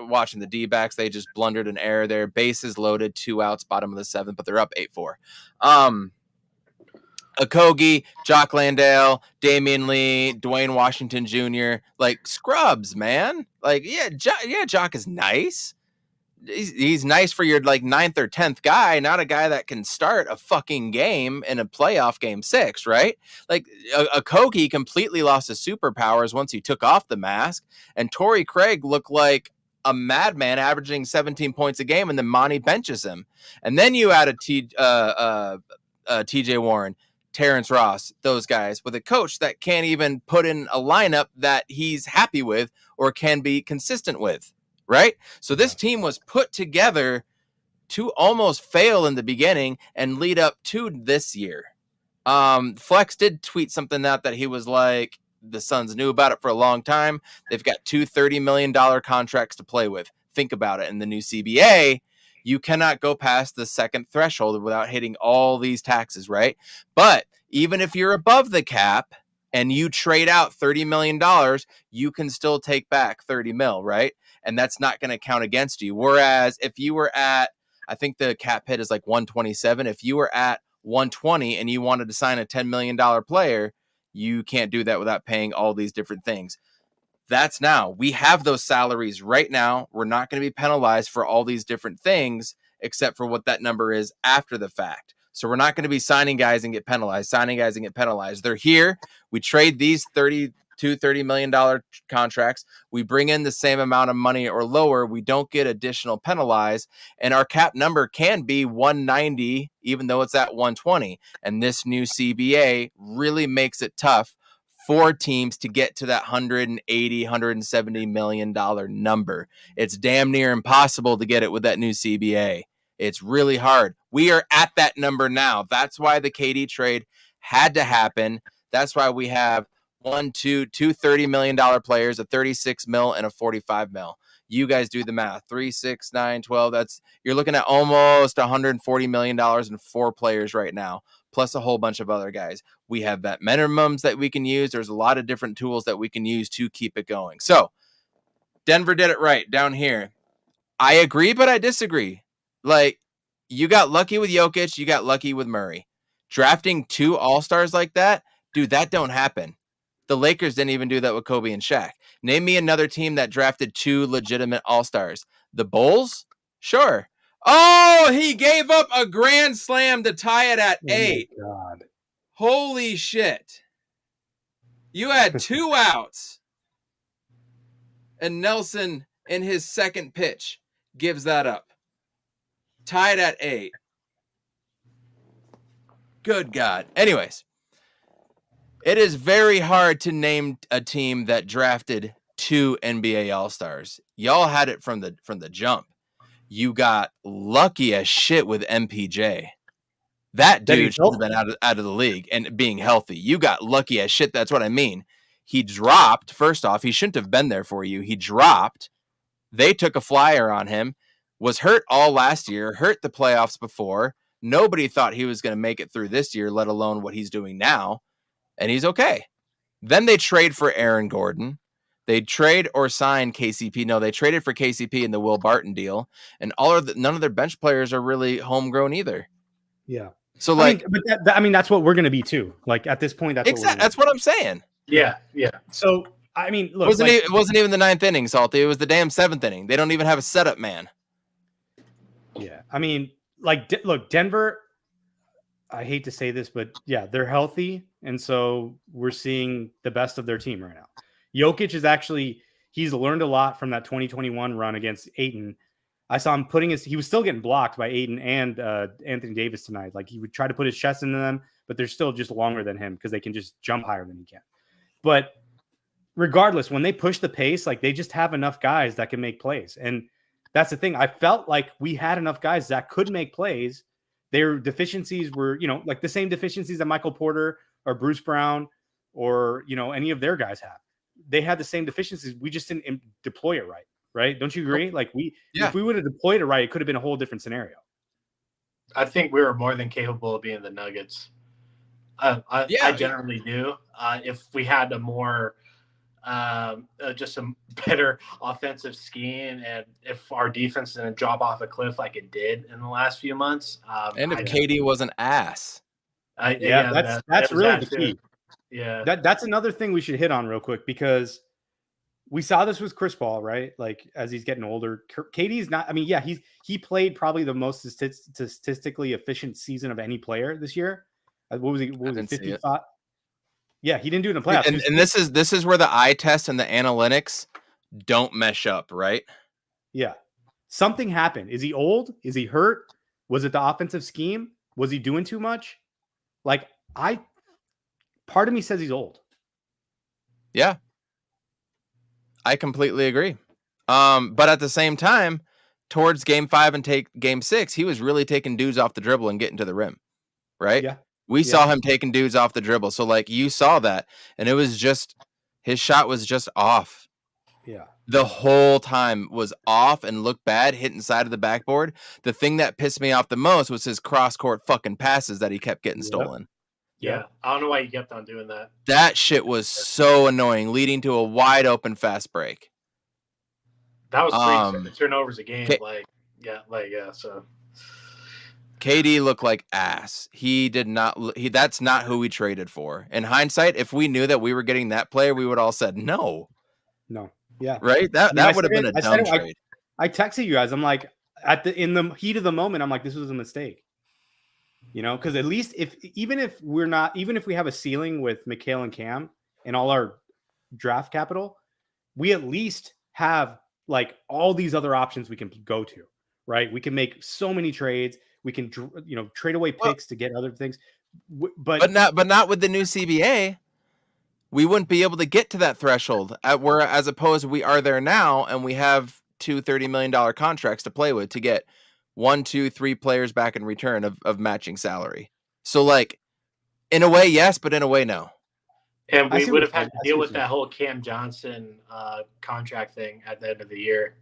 watching the D-backs, they just blundered an error there. Bases loaded, 2 outs, bottom of the 7th, but they're up 8-4. Okogie, Jock Landale, Damian Lee, Dwayne Washington Jr., scrubs, man. Jock is nice. He's nice for your 9th or 10th guy, not a guy that can start a fucking game in a playoff game 6, right? Okogie completely lost his superpowers once he took off the mask, and Torrey Craig looked like a madman averaging 17 points a game, and then Monty benches him. And then you add a TJ Warren, Terrence Ross, those guys with a coach that can't even put in a lineup that he's happy with or can be consistent with, right? So this team was put together to almost fail in the beginning and lead up to this year. Flex did tweet something out that he was like, the Suns knew about it for a long time. They've got two $30 million contracts to play with. Think about it. In the new CBA, you cannot go past the second threshold without hitting all these taxes, right? But even if you're above the cap and you trade out $30 million, you can still take back 30 mil, right? And that's not going to count against you. Whereas if you were at, I think the cap hit is like 127. If you were at 120 and you wanted to sign a $10 million player, you can't do that without paying all these different things. That's now. We have those salaries right now. We're not going to be penalized for all these different things, except for what that number is after the fact. So we're not going to be signing guys and get penalized, They're here. We trade these $30 million contracts. We bring in the same amount of money or lower. We don't get additional penalized. And our cap number can be 190, even though it's at 120. And this new CBA really makes it tough for teams to get to that $180, $170 million number. It's damn near impossible to get it with that new CBA. It's really hard. We are at that number now. That's why the KD trade had to happen. That's why we have two $30 million players, a 36 mil and a 45 mil. You guys do the math. 3, 6, 9, 12. You're looking at almost $140 million in 4 players right now, plus a whole bunch of other guys. We have vet minimums that we can use. There's a lot of different tools that we can use to keep it going. So Denver did it right down here. I agree, but I disagree. Like, you got lucky with Jokic. You got lucky with Murray. Drafting 2 all-stars like that, dude, that don't happen. The Lakers didn't even do that with Kobe and Shaq. Name me another team that drafted 2 legitimate all-stars. The Bulls? Sure. Oh, he gave up a grand slam to tie it at 8. Oh my God. Holy shit. You had 2 outs. And Nelson, in his second pitch, gives that up. Tied at 8. Good God. Anyways, it is very hard to name a team that drafted 2 NBA All-Stars. Y'all had it from the jump. You got lucky as shit with MPJ. That dude should have been out of the league and being healthy. You got lucky as shit. That's what I mean. He dropped. First off, he shouldn't have been there for you. He dropped. They took a flyer on him. Was hurt all last year. Hurt the playoffs before. Nobody thought he was going to make it through this year, let alone what he's doing now. And he's okay. Then they trade for Aaron Gordon. They trade or sign KCP. No, they traded for KCP in the Will Barton deal. And none of their bench players are really homegrown either. Yeah. So that's what we're going to be too. Like at this point, that's what I'm saying. Yeah. So I mean, look, it wasn't even the 9th inning, Salty. It was the damn 7th inning. They don't even have a setup man. Yeah, I mean, look, Denver. I hate to say this, but yeah, they're healthy, and so we're seeing the best of their team right now. Jokic is he's learned a lot from that 2021 run against Ayton. I saw him he was still getting blocked by Ayton and Anthony Davis tonight. Like he would try to put his chest into them, but they're still just longer than him because they can just jump higher than he can. But regardless, when they push the pace, like they just have enough guys that can make plays. And that's the thing. I felt like we had enough guys that could make plays. Their deficiencies were, like the same deficiencies that Michael Porter or Bruce Brown or, any of their guys have. They had the same deficiencies. We just didn't deploy it right. Right? Don't you agree? Like if we would have deployed it right, it could have been a whole different scenario. I think we were more than capable of being the Nuggets. I generally do. If we had a more, just a better offensive scheme, and if our defense didn't drop off a cliff like it did in the last few months, and if KD was an ass, that's really the key. Yeah, that's another thing we should hit on real quick because we saw this with Chris Paul, right? Like as he's getting older, KD's not. I mean, yeah, he played probably the most statistically efficient season of any player this year. What was he? 55? Yeah, he didn't do it in the playoffs. And this is where the eye test and the analytics don't mesh up, right? Yeah. Something happened. Is he old? Is he hurt? Was it the offensive scheme? Was he doing too much? Like, part of me says he's old. Yeah. I completely agree. But at the same time, towards game 5 and game 6, he was really taking dudes off the dribble and getting to the rim, right? Yeah. We saw him taking dudes off the dribble. So, like, you saw that, and it was just his shot was just off. Yeah. The whole time was off and looked bad, hitting side of the backboard. The thing that pissed me off the most was his cross-court fucking passes that he kept getting stolen. Yeah. I don't know why he kept on doing that. That shit was so annoying, leading to a wide open fast break. That was 3 turnovers a game. So KD looked like ass. He did not. That's not who we traded for. In hindsight, if we knew that we were getting that player, we would all said no. Yeah. Right. That would have been a dumb trade. I texted you guys. I'm like, in the heat of the moment, I'm like, this was a mistake. You know, because at least even if we have a ceiling with Mikal and Cam and all our draft capital, we at least have like all these other options we can go to. Right. We can make so many trades. We can, trade away picks to get other things. But not with the new CBA. We wouldn't be able to get to that threshold as opposed we are there now, and we have two $30 million contracts to play with to get 1, 2, 3 players back in return of matching salary. So, like, in a way, yes, but in a way, no. And we would have had to deal with that whole Cam Johnson contract thing at the end of the year.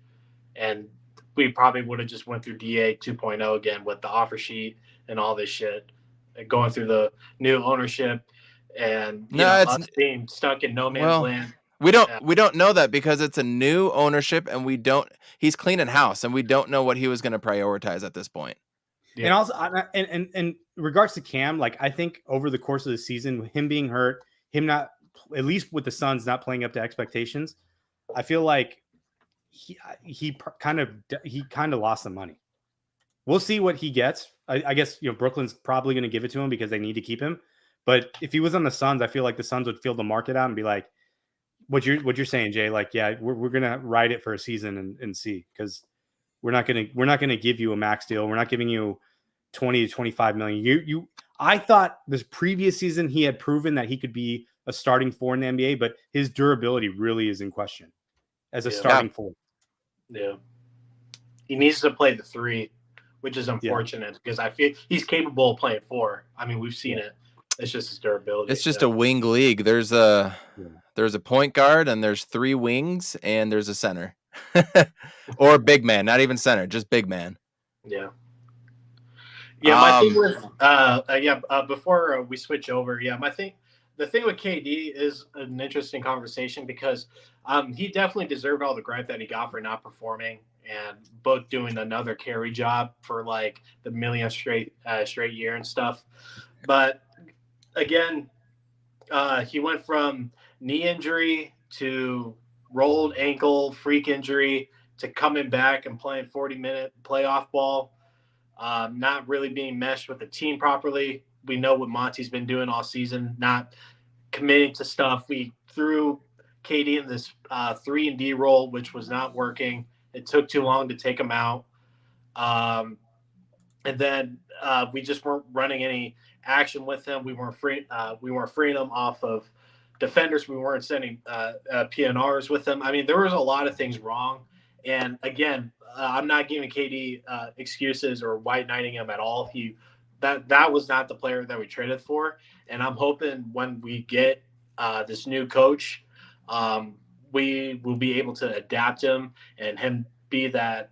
And we probably would have just went through DA 2.0 again with the offer sheet and all this shit, and going through the new ownership and us being stuck in no man's land. We don't know that because it's a new ownership, and he's cleaning house, and we don't know what he was going to prioritize at this point. Yeah. And also, and in regards to Cam, like, I think over the course of the season, him being hurt, him not, at least with the Suns not playing up to expectations, I feel like he kind of lost some money. We'll see what he gets. I guess Brooklyn's probably going to give it to him because they need to keep him. But if he was on the Suns, I feel like the Suns would feel the market out and be like, what you're saying, Jay, like, yeah, we're gonna ride it for a season and see, because we're not gonna give you a max deal. We're not giving you 20 to 25 million. I thought this previous season he had proven that he could be a starting 4 in the NBA, but his durability really is in question as a starting 4. Yeah, he needs to play the 3, which is unfortunate because I feel he's capable of playing 4. I mean, we've seen it. It's just his durability. It's just a wing league. There's a point guard, and there's 3 wings, and there's a center. Or big man, not even center, just big man. Yeah. Yeah, my thing with before we switch over, the thing with KD is an interesting conversation because he definitely deserved all the gripe that he got for not performing and both doing another carry job for like the millionth straight year and stuff. But again, he went from knee injury to rolled ankle freak injury to coming back and playing 40-minute playoff ball, not really being meshed with the team properly. We know what Monty's been doing all season, not committing to stuff. We threw KD in this 3-and-D role, which was not working. It took too long to take him out. And then we just weren't running any action with him. We weren't freeing him off of defenders. We weren't sending PNRs with him. I mean, there was a lot of things wrong. And again, I'm not giving KD excuses or white knighting him at all. That was not the player that we traded for. And I'm hoping when we get this new coach, we will be able to adapt him and him be that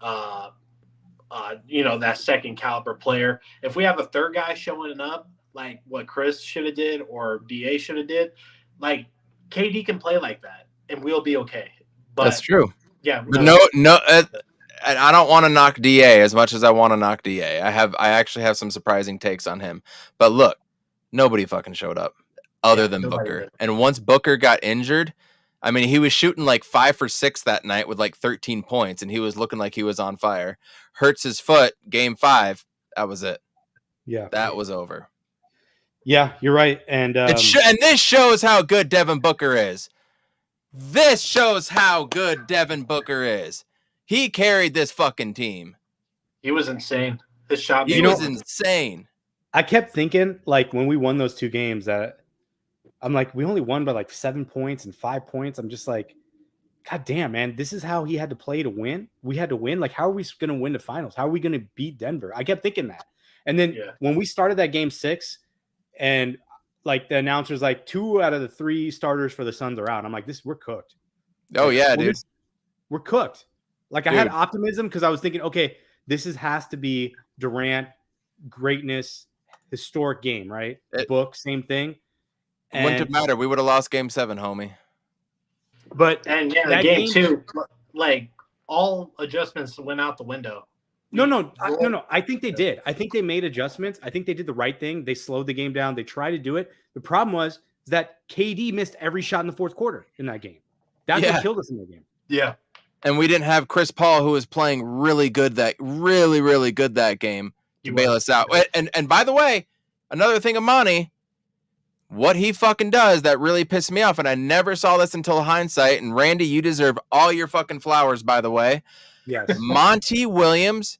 that second caliber player. If we have a third guy showing up, like what Chris should have did or DA should have did, like KD can play like that, and we'll be okay. But that's true. Yeah. But I don't want to knock DA as much as I want to knock DA. I actually have some surprising takes on him. But look, nobody fucking showed up other than Booker. And once Booker got injured, I mean, he was shooting like 5 for 6 that night with like 13 points, and he was looking like he was on fire. Hurts his foot, game 5. That was it. Yeah. That was over. Yeah, you're right. And and this shows how good Devin Booker is. This shows how good Devin Booker is. He carried this fucking team. He was insane. His shot. He was insane. I kept thinking, like, when we won those 2 games, that I'm like, we only won by like 7 points and 5 points. I'm just like, God damn, man, this is how he had to play to win. We had to win. Like, how are we going to win the finals? How are we going to beat Denver? I kept thinking that. And then when we started that game 6, and like the announcer's like, 2 out of the 3 starters for the Suns are out. I'm like, we're cooked. Oh, like, yeah, dude. We're cooked. Like, I had optimism because I was thinking, okay, has to be Durant, greatness, historic game, right? Book, same thing. It wouldn't have mattered. We would have lost game 7, homie. But the game 2, like, all adjustments went out the window. No. I think they did. I think they made adjustments. I think they did the right thing. They slowed the game down. They tried to do it. The problem was that KD missed every shot in the fourth quarter in that game. That's what killed us in that game. Yeah. And we didn't have Chris Paul, who was playing really good that game to bail us out. And by the way, another thing of Monty, what he fucking does that really pissed me off, and I never saw this until hindsight, and Randy, you deserve all your fucking flowers, by the way. Yes. Monty Williams,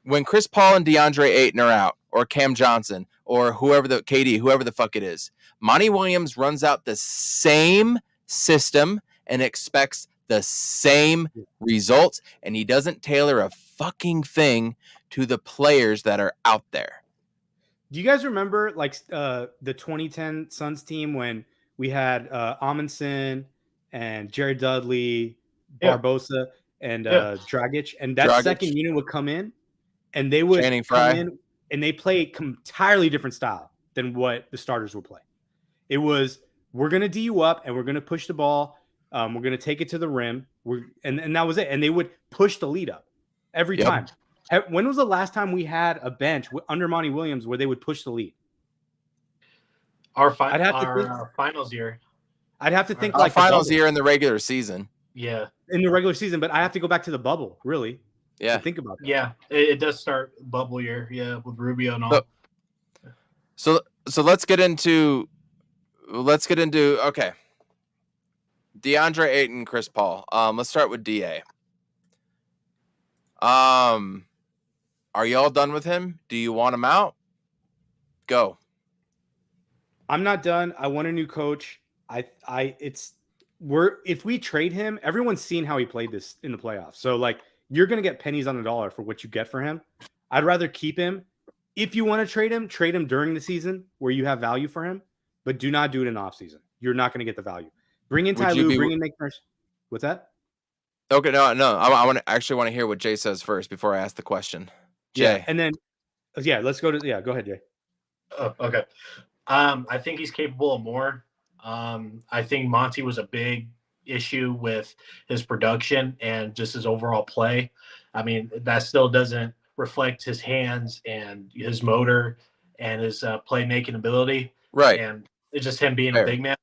when Chris Paul and DeAndre Ayton are out, or Cam Johnson, or whoever the fuck it is, Monty Williams runs out the same system and expects the same results, and he doesn't tailor a fucking thing to the players that are out there. Do you guys remember like the 2010 Suns team when we had Amundsen and Jared Dudley, Barbosa, and Dragic, and that second unit would come in, and they would come in and they play entirely different style than what the starters would play. It was, we're going to D you up and we're going to push the ball. We're going to take it to the rim. And that was it. And they would push the lead up every time. When was the last time we had a bench under Monty Williams where they would push the lead? Our finals year. I'd have to think like finals year in the regular season. Yeah. In the regular season, but I have to go back to the bubble, really. Yeah. To think about that. Yeah. It does start bubble year. Yeah. With Rubio and all. So let's get into okay. DeAndre Ayton, Chris Paul. Let's start with DA. Are y'all done with him? Do you want him out? Go. I'm not done. I want a new coach. If we trade him, everyone's seen how he played this in the playoffs. So like, you're going to get pennies on the dollar for what you get for him. I'd rather keep him. If you want to trade him during the season where you have value for him, but do not do it in the offseason. You're not going to get the value. Bring in Ty Lue, bring in Nick Nurse. What's that? Okay, no. I want to hear what Jay says first before I ask the question. Jay. Yeah, and then let's go to go ahead, Jay. Oh, okay. I think he's capable of more. I think Monty was a big issue with his production and just his overall play. I mean, that still doesn't reflect his hands and his motor and his playmaking ability. Right. And it's just him being a big man.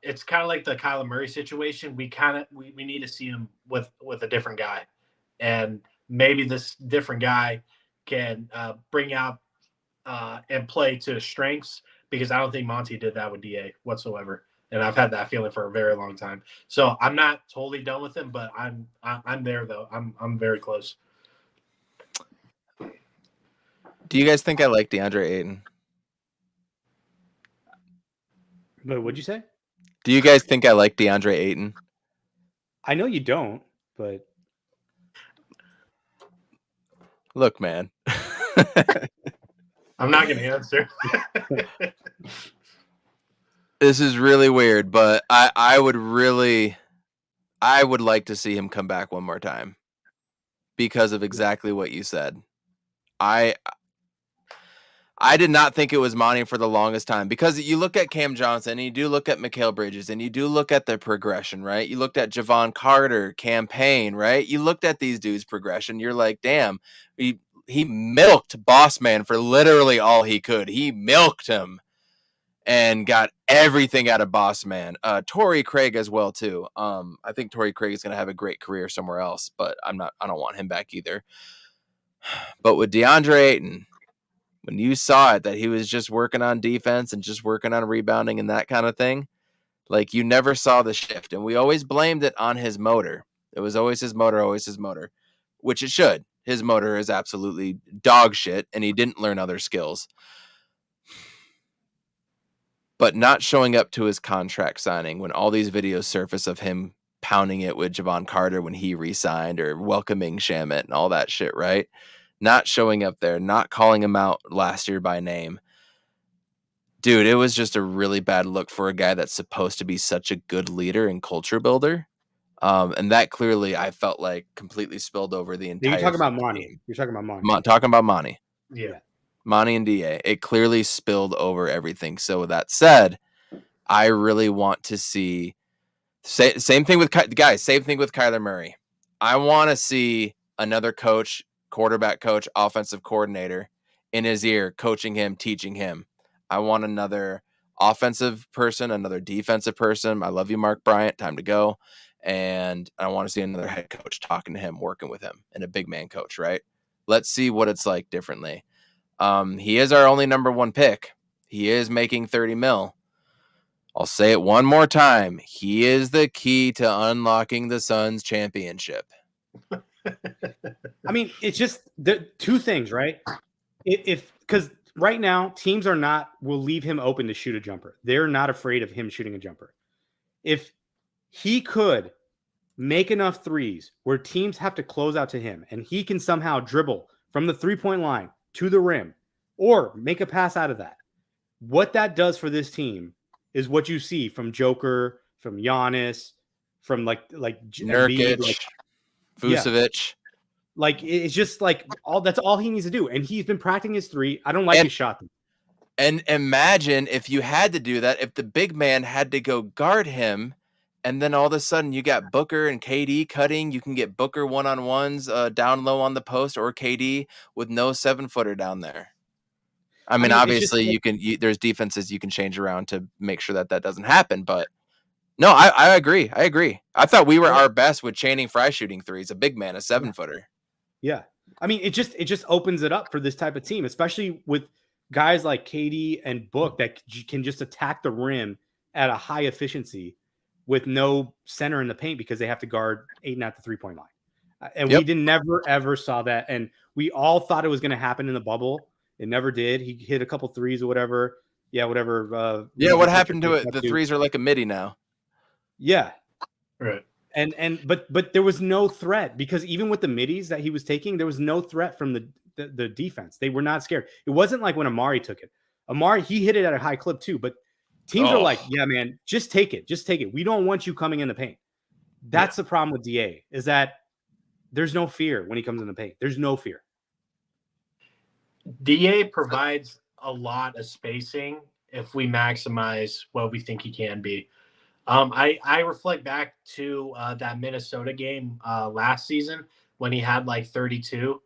It's kind of like the Kyler Murray situation. We need to see him with a different guy, and maybe this different guy can bring out and play to his strengths, because I don't think Monty did that with DA whatsoever, and I've had that feeling for a very long time. So I'm not totally done with him, but I'm there though. I'm very close. Do you guys think I like DeAndre Ayton? But what'd you say? Do you guys think I like DeAndre Ayton? I know you don't, but look, man. I'm not going to answer. This is really weird, but I would like to see him come back one more time because of exactly what you said. I did not think it was Monty for the longest time, because you look at Cam Johnson and you do look at Mikal Bridges and you do look at their progression, right? You looked at Javon Carter, campaign, right? You looked at these dudes' progression. You're like, damn, he milked Boss Man for literally all he could. He milked him and got everything out of Boss Man. Torrey Craig as well too. I think Torrey Craig is going to have a great career somewhere else, but I don't want him back either. But with DeAndre Ayton, when you saw it, that he was just working on defense and just working on rebounding and that kind of thing, like, you never saw the shift. And we always blamed it on his motor. It was always his motor, which it should. His motor is absolutely dog shit, and he didn't learn other skills. But not showing up to his contract signing when all these videos surface of him pounding it with Javon Carter when he re-signed, or welcoming Shamet and all that shit, right? Not showing up there, not calling him out last year by name. Dude, it was just a really bad look for a guy that's supposed to be such a good leader and culture builder. And that clearly, I felt like, completely spilled over the entire You're talking about team. Monty. You're talking about Monty. Talking about Monty. Yeah. Monty and DA. It clearly spilled over everything. So with that said, I really want to see same thing with guys. Same thing with Kyler Murray. I want to see another coach, quarterback coach, offensive coordinator in his ear, coaching him, teaching him. I want another offensive person, another defensive person. I love you, Mark Bryant. Time to go. And I want to see another head coach talking to him, working with him, and a big man coach, right? Let's see what it's like differently. He is our only number one pick. He is making $30 million. I'll say it one more time. He is the key to unlocking the Suns championship. I mean, it's just the two things, right? Because right now teams will leave him open to shoot a jumper. They're not afraid of him shooting a jumper. If he could make enough threes where teams have to close out to him and he can somehow dribble from the 3-point line to the rim or make a pass out of that, what that does for this team is what you see from Joker, from Giannis, from like Nurkic, Vucevic. Like, it's just like that's all he needs to do. And he's been practicing his three. I don't like his shot. And imagine if you had to do that, if the big man had to go guard him, and then all of a sudden you got Booker and KD cutting. You can get Booker one-on-ones down low on the post, or KD with no 7-footer down there. I mean obviously there's defenses you can change around to make sure that doesn't happen. But no, I agree. I thought we were our best with Channing Frye shooting threes, a big man, a 7-footer. Yeah. I mean, it just opens it up for this type of team, especially with guys like KD and Book that can just attack the rim at a high efficiency with no center in the paint because they have to guard Ayton at the 3-point line. And we never, ever saw that. And we all thought it was going to happen in the bubble. It never did. He hit a couple threes or whatever. Yeah, whatever. What happened to it? The threes are like a midi now. Yeah. Right. But there was no threat, because even with the middies that he was taking, there was no threat from the defense. They were not scared. It wasn't like when Amari took it. Amari, he hit it at a high clip too, but teams are like, yeah, man, just take it. Just take it. We don't want you coming in the paint. That's the problem with DA, is that there's no fear when he comes in the paint. There's no fear. DA provides a lot of spacing if we maximize what we think he can be. I reflect back to that Minnesota game last season when he had like 32,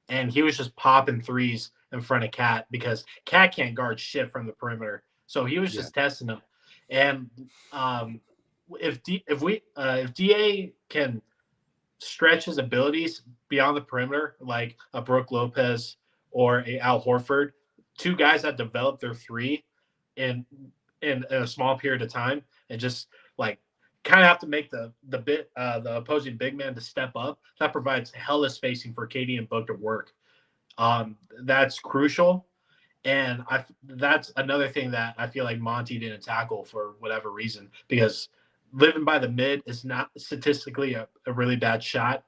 and he was just popping threes in front of Cat because Cat can't guard shit from the perimeter. So he was just testing them. And if DA can stretch his abilities beyond the perimeter, like a Brook Lopez or a Al Horford, two guys that develop their three in a small period of time, and just like kind of have to make the opposing big man to step up, that provides hella spacing for KD and Book to work. That's crucial. And that's another thing that I feel like Monty didn't tackle for whatever reason, because living by the mid is not statistically a really bad shot.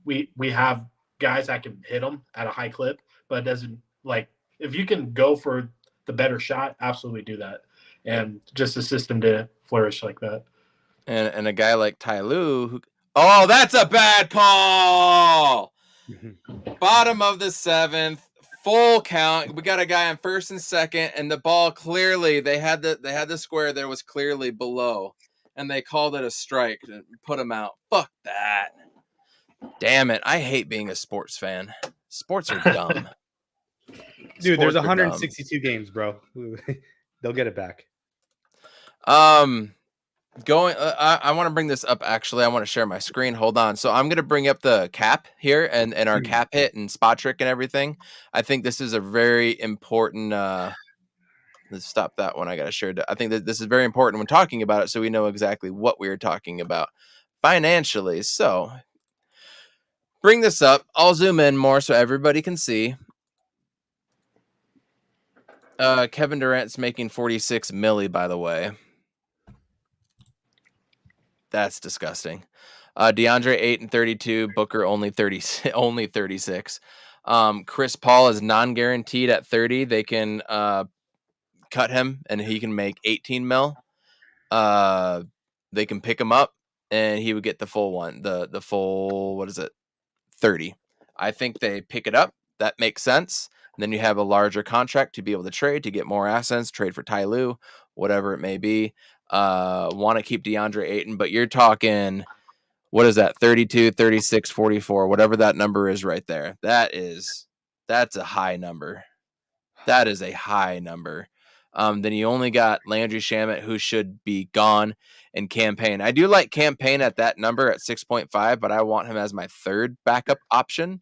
We have guys that can hit them at a high clip, but it doesn't, like, if you can go for the better shot, absolutely do that. And just the system didn't flourish like that. And a guy like Ty Lue, that's a bad call. Bottom of the 7th, full count. We got a guy on first and second, and the ball clearly, they had the square there was clearly below, and they called it a strike and put him out. Fuck that. Damn it. I hate being a sports fan. Sports are dumb. Dude, there's 162 games, bro. They'll get it back. I want to bring this up. Actually, I want to share my screen. Hold on. So I'm going to bring up the cap here and our cap hit and spot trick and everything. I think this is a very important. Let's stop that one. I got to share. I think that this is very important when talking about it, so we know exactly what we are talking about. financially. So bring this up. I'll zoom in more so everybody can see. Kevin Durant's making 46 milli, by the way. That's disgusting. DeAndre 8 and 32, Booker only 36. Chris Paul is non-guaranteed at 30. They can cut him and he can make 18 mil. They can pick him up and he would get the full one. The full, what is it? 30. I think they pick it up. That makes sense. And then you have a larger contract to be able to trade, to get more assets, trade for Ty Lue, whatever it may be. Want to keep DeAndre Ayton, but you're talking, what is that? 32, 36, 44, whatever that number is right there. That's a high number. That is a high number. Then you only got Landry Shamet, who should be gone, and Campaign. I do like Campaign at that number at 6.5, but I want him as my third backup option.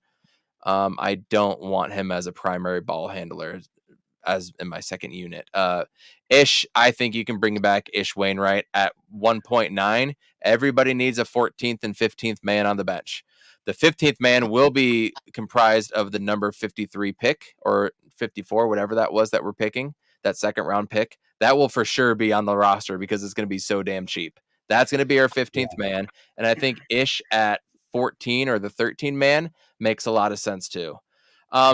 I don't want him as a primary ball handler as in my second unit. Ish, I think you can bring back Ish Wainwright at 1.9. Everybody needs a 14th and 15th man on the bench. The 15th man will be comprised of the number 53 pick or 54, whatever that was that we're picking, that second round pick. That will for sure be on the roster because it's going to be so damn cheap. That's going to be our 15th man. And I think Ish at 14 or the 13 man makes a lot of sense too.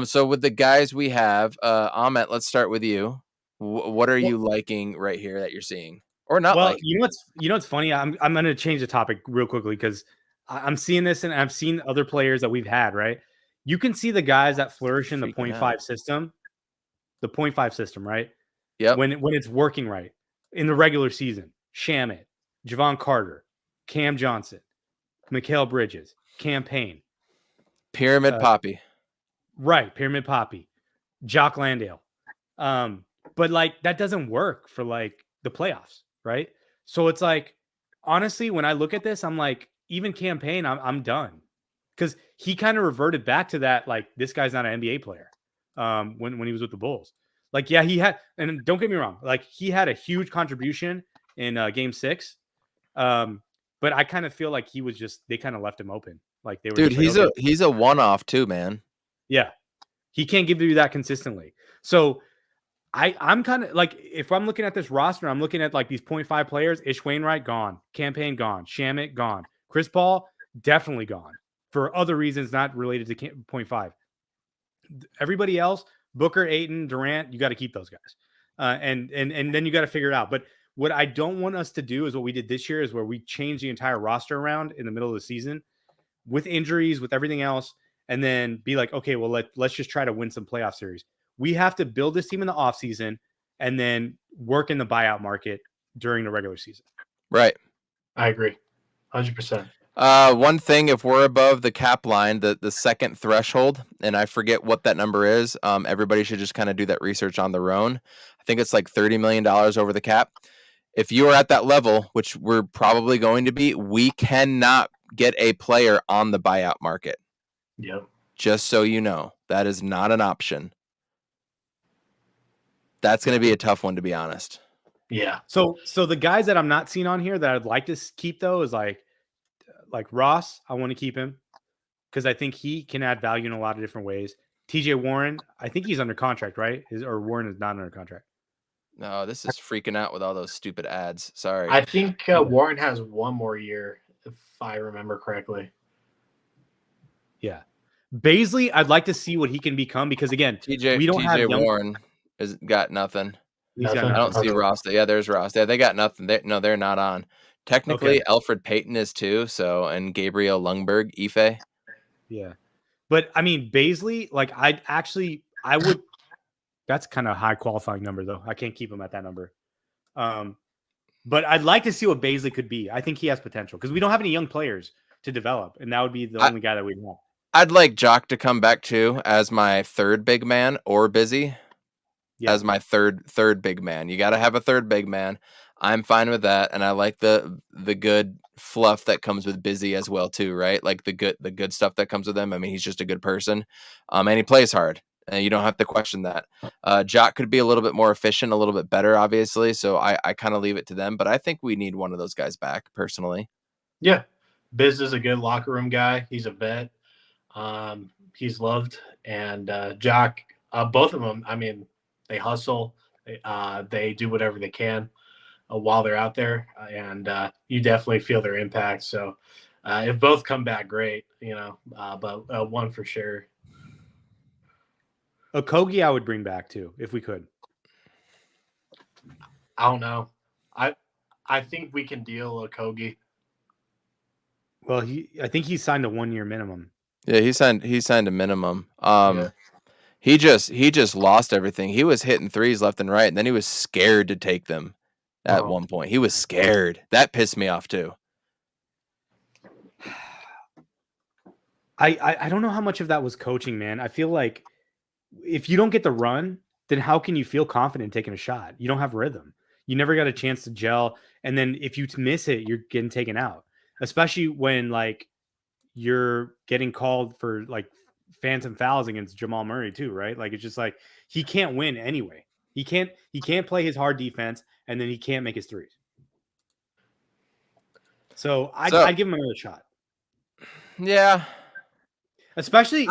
So with the guys we have, Ahmet, let's start with you. What are you liking right here that you're seeing or not? Well, liking? you know what's funny? I'm going to change the topic real quickly because I'm seeing this and I've seen other players that we've had, right? You can see the guys that flourish in the 0.5 system, right? Yeah. When it's working right in the regular season, Shamet, Javon Carter, Cam Johnson, Mikal Bridges, Campaign, Pyramid Poppy. Right, Pyramid Poppy, Jock Landale. But like that doesn't work for like the playoffs, right? So it's like, honestly, when I look at this, I'm like, even Campaign, I'm done. Because he kind of reverted back to that, like, this guy's not an NBA player when he was with the Bulls. Like, yeah, he had, and don't get me wrong, like, he had a huge contribution in Game 6. But I kind of feel like he was just, they kind of left him open. Like, they were Dude, just like, he's a one-off too, man. Yeah. He can't give you that consistently. So I'm kind of like, if I'm looking at this roster, I'm looking at like these 0.5 players. Ish Wainwright, gone. Campaign, gone. Shamet, gone. Chris Paul, definitely gone. For other reasons not related to 0.5. Everybody else, Booker, Ayton, Durant, you got to keep those guys. And then you got to figure it out. But what I don't want us to do is what we did this year is where we changed the entire roster around in the middle of the season with injuries, with everything else, and then be like, okay, well, let's just try to win some playoff series. We have to build this team in the offseason and then work in the buyout market during the regular season. Right. I agree. 100%. One thing, if we're above the cap line, the second threshold, and I forget what that number is, everybody should just kind of do that research on their own. I think it's like $30 million over the cap. If you are at that level, which we're probably going to be, we cannot get a player on the buyout market. Yep. Just so you know, that is not an option. That's going to be a tough one, to be honest. Yeah. So the guys that I'm not seeing on here that I'd like to keep, though, is like Ross. I want to keep him because I think he can add value in a lot of different ways. TJ Warren, I think he's under contract, right? Or Warren is not under contract. No, this is freaking out with all those stupid ads. Sorry. I think Warren has one more year, if I remember correctly. Yeah. Baisley, I'd like to see what he can become because, again, we don't have young... Warren has got nothing. Nothing. I don't see Ross. Yeah, there's Ross. Yeah, they got nothing. They're not on. Technically, Alfred Payton is too. So, and Gabriel Lundberg, Ife. Yeah. But I mean, Baisley, like I would, that's kind of a high qualifying number though. I can't keep him at that number. But I'd like to see what Baisley could be. I think he has potential because we don't have any young players to develop. And that would be the only guy that we'd want. I'd like Jock to come back too as my third big man or Busy as my third big man. You got to have a third big man. I'm fine with that. And I like the good fluff that comes with Busy as well too, right? Like the good stuff that comes with him. I mean, he's just a good person. And he plays hard. And you don't have to question that. Jock could be a little bit more efficient, a little bit better, obviously. So I kind of leave it to them. But I think we need one of those guys back, personally. Yeah. Biz is a good locker room guy. He's a vet. He's loved. And Jock, both of them, I mean, they hustle. They do whatever they can while they're out there. And you definitely feel their impact. So if both come back, great, but one for sure. Okogie I would bring back too, if we could. I don't know. I think we can deal Okogie. Well, I think he signed a 1-year minimum. Yeah, he signed a minimum. He just lost everything. He was hitting threes left and right, and then he was scared to take them at one point. He was scared. That pissed me off too. I don't know how much of that was coaching, man. I feel like if you don't get the run, then how can you feel confident taking a shot? You don't have rhythm. You never got a chance to gel. And then if you miss it, you're getting taken out, especially when like you're getting called for like phantom fouls against Jamal Murray too, right? Like, it's just like, he can't win anyway. He can't play his hard defense, and then he can't make his threes. So I'd give him another shot. Yeah. Especially,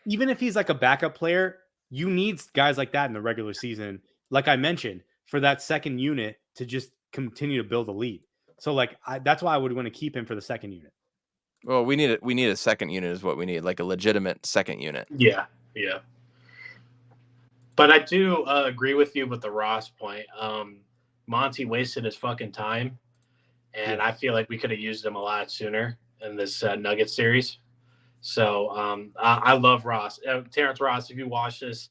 even if he's like a backup player, you need guys like that in the regular season, like I mentioned, for that second unit to just continue to build a lead. So like that's why I would want to keep him for the second unit. Well, we need a second unit is what we need, like a legitimate second unit. Yeah. But I do agree with you with the Ross point. Monty wasted his fucking time, and I feel like we could have used him a lot sooner in this Nugget series. So I love Ross. Terrence Ross, if you watch this,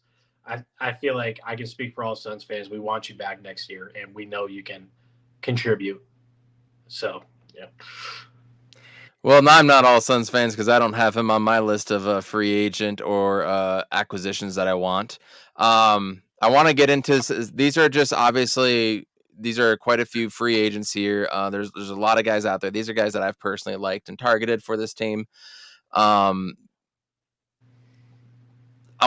I feel like I can speak for all Suns fans. We want you back next year, and we know you can contribute. So, yeah. Well, no, I'm not all Suns fans because I don't have him on my list of free agent or acquisitions that I want. I want to get into these are just obviously these are quite a few free agents here. There's a lot of guys out there. These are guys that I've personally liked and targeted for this team. I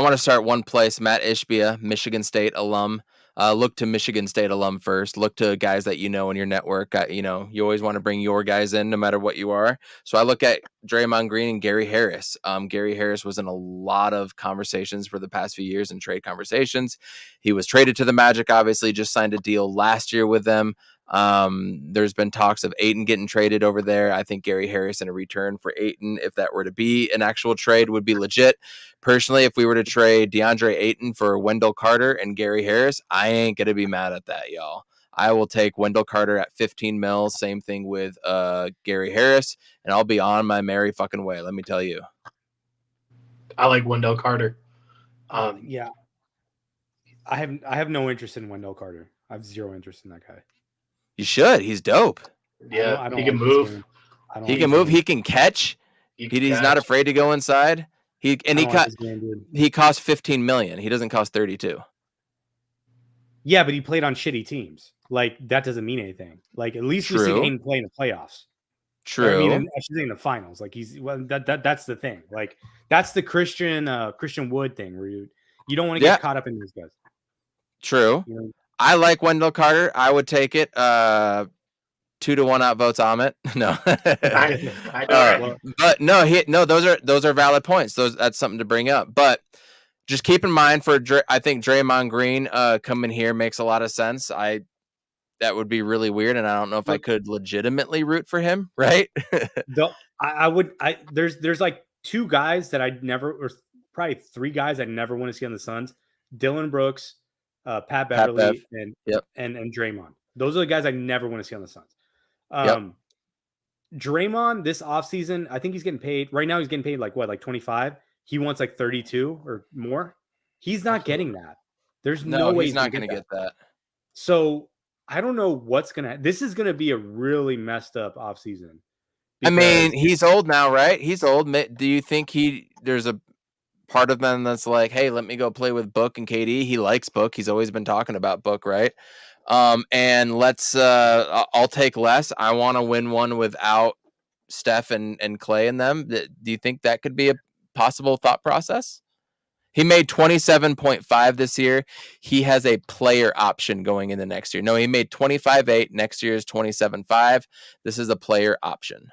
want to start one place. Matt Ishbia, Michigan State alum. Look to Michigan State alum first. Look to guys that you know in your network. You always want to bring your guys in no matter what you are. So I look at Draymond Green and Gary Harris. Gary Harris was in a lot of conversations for the past few years in trade conversations. He was traded to the Magic, obviously, just signed a deal last year with them. There's been talks of Ayton getting traded over there. I think Gary Harris in a return for Ayton, if that were to be an actual trade, would be legit. Personally, if we were to trade DeAndre Ayton for Wendell Carter and Gary Harris, I ain't going to be mad at that, y'all. I will take Wendell Carter at 15 mils. Same thing with Gary Harris, and I'll be on my merry fucking way. Let me tell you. I like Wendell Carter. Yeah. I have no interest in Wendell Carter. I have zero interest in that guy. You should. He's dope. Yeah, he can move. He can move. He can catch. He's not afraid to go inside. He cost $15 million. He doesn't cost 32. Yeah, but he played on shitty teams. Like, that doesn't mean anything. Like, at least we see Hayden play in the playoffs. True. I mean, I should say in the finals. Like, that's the thing. Like, that's the Christian Wood thing where you don't want to get caught up in these guys. True. You know? I like Wendell Carter. I would take it. 2-1 outvotes Amit. No, I know. But no, those are valid points. That's something to bring up. But just keep in mind I think Draymond Green coming here makes a lot of sense. That would be really weird, and I don't know if I could legitimately root for him. Right? There's like two guys that or probably three guys I never want to see on the Suns: Dylan Brooks, Pat Beverly, and Draymond. Those are the guys I never want to see on the Suns. Draymond this offseason, I think he's getting paid right now. He's getting paid like 25. He wants like 32 or more. He's not getting that. There's no way he's not going to get that. So I don't know this is going to be a really messed up offseason. I mean, he's old now, right? He's old. Do you think there's a part of them that's like, hey, let me go play with Book and KD? He likes Book. He's always been talking about Book, right? And I'll take less. I want to win one without Steph and Clay in them. Do you think that could be a possible thought process? He made 27.5 this year. He has a player option going in the next year. No, he made 25.8. Next year is 27.5. This is a player option.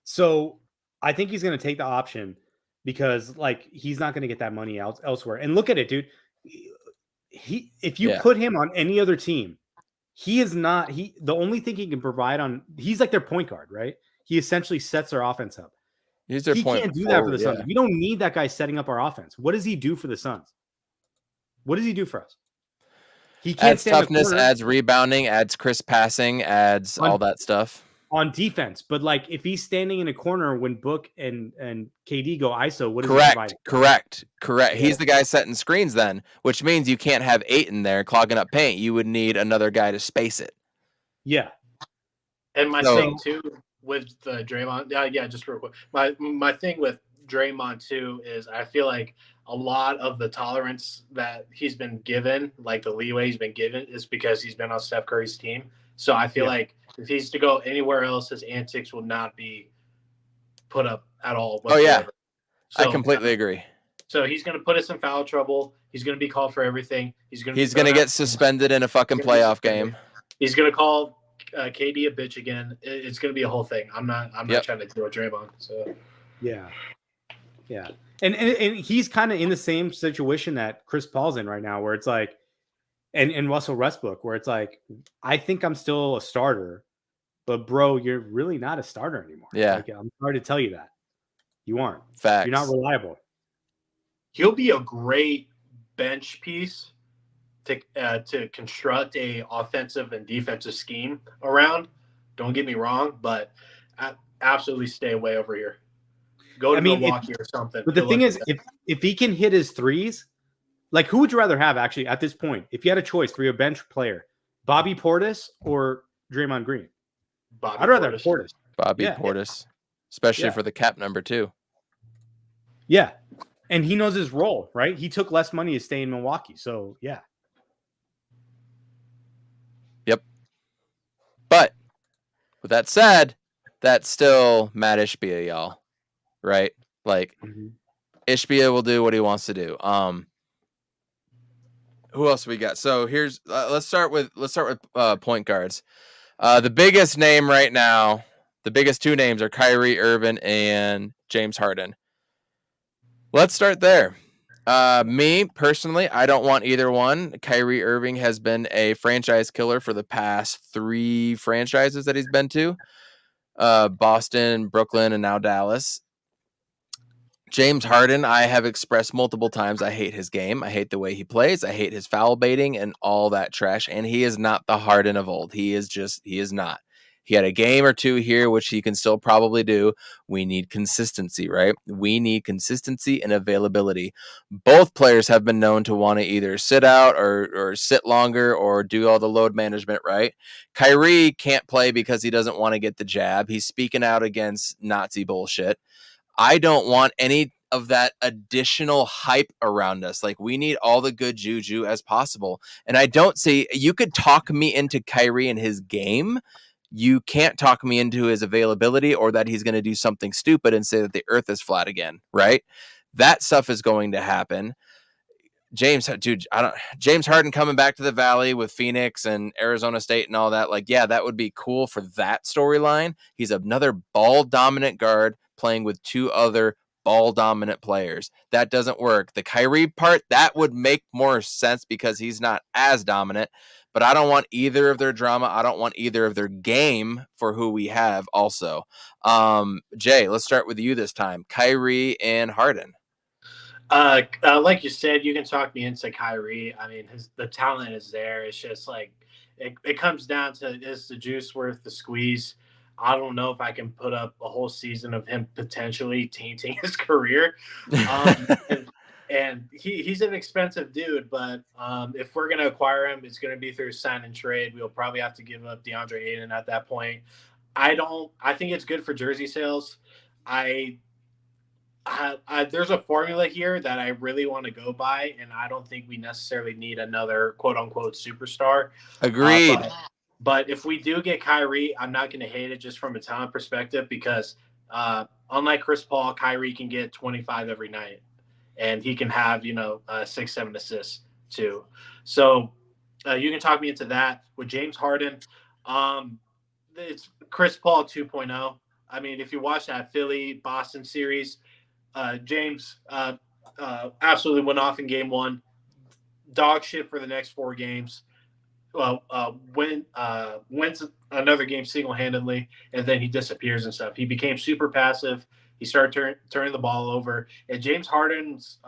So I think he's going to take the option because like he's not going to get that money elsewhere. And look at it, dude. If you put him on any other team, he is not the only thing he can provide he's like their point guard, right? He essentially sets their offense up. He can't do that for the Suns. We don't need that guy setting up our offense. What does he do for the Suns? What does he do for us? He can't adds stand toughness, adds rebounding, adds crisp passing, adds all that stuff on defense. But like if he's standing in a corner when Book and KD go ISO, what is he providing? Correct. Yeah. He's the guy setting screens then, which means you can't have 8 in there clogging up paint. You would need another guy to space it. Yeah. And my thing too with Draymond, just real quick. My thing with Draymond too is I feel like a lot of the tolerance that he's been given, like the leeway he's been given, is because he's been on Steph Curry's team. So I feel like if he's to go anywhere else, his antics will not be put up at all whatsoever. Oh yeah, so, I completely agree. So he's going to put us in foul trouble. He's going to be called for everything. He's going to get suspended in a fucking playoff game. He's going to call KD a bitch again. It's going to be a whole thing. I'm not trying to deal with Draymond. So yeah. And he's kind of in the same situation that Chris Paul's in right now, where it's like, and Russell Westbrook, where it's like, I think I'm still a starter, but bro, you're really not a starter anymore. Yeah. Like, I'm sorry to tell you that. You aren't. Facts. You're not reliable. He'll be a great bench piece to construct a offensive and defensive scheme around. Don't get me wrong, but absolutely stay away over here. Go to Milwaukee or something. But the thing is, if he can hit his threes, like who would you rather have actually at this point? If you had a choice for your bench player, Bobby Portis or Draymond Green? I'd rather have Portis. Bobby Portis, especially for the cap number 2. Yeah. And he knows his role, right? He took less money to stay in Milwaukee. So, yeah. Yep. But with that said, that's still Matt Ishbia, y'all. Right? Like Ishbia will do what he wants to do. Who else we got? So here's let's start with point guards. The biggest name right now, the biggest 2 names are Kyrie Irving and James Harden. Let's start there. Me personally, I don't want either one. Kyrie Irving has been a franchise killer for the past 3 franchises that he's been to. Boston, Brooklyn, and now Dallas. James Harden, I have expressed multiple times I hate his game. I hate the way he plays. I hate his foul baiting and all that trash. And he is not the Harden of old. He is not. He had a game or 2 here, which he can still probably do. We need consistency, right? We need consistency and availability. Both players have been known to want to either sit out or sit longer or do all the load management, right? Kyrie can't play because he doesn't want to get the jab. He's speaking out against Nazi bullshit. I don't want any of that additional hype around us. Like, we need all the good juju as possible. And I don't see, you could talk me into Kyrie and his game. You can't talk me into his availability or that he's going to do something stupid and say that the earth is flat again, right? That stuff is going to happen. James Harden coming back to the Valley with Phoenix and Arizona State and all that. Like, yeah, that would be cool for that storyline. He's another ball dominant guard playing with 2 other ball dominant players. That doesn't work. The Kyrie part, that would make more sense because he's not as dominant, but I don't want either of their drama. I don't want either of their game for who we have also. Jay, let's start with you this time. Kyrie and Harden. Like you said, you can talk me into Kyrie. I mean, the talent is there. It's just like it comes down to, is the juice worth the squeeze? I don't know if I can put up a whole season of him potentially tainting his career. And he's an expensive dude, but if we're going to acquire him, it's going to be through sign and trade. We'll probably have to give up DeAndre Ayton at that point. I think it's good for jersey sales. There's a formula here that I really want to go by, and I don't think we necessarily need another quote-unquote superstar. Agreed. But if we do get Kyrie, I'm not going to hate it just from a talent perspective because unlike Chris Paul, Kyrie can get 25 every night, and he can have 6-7 assists too. So you can talk me into that. With James Harden, it's Chris Paul 2.0. I mean, if you watch that Philly-Boston series, James absolutely went off in game 1. Dog shit for the next 4 games. Wins another game single-handedly, and then he disappears and stuff. He became super passive. He started turning the ball over. And James Harden's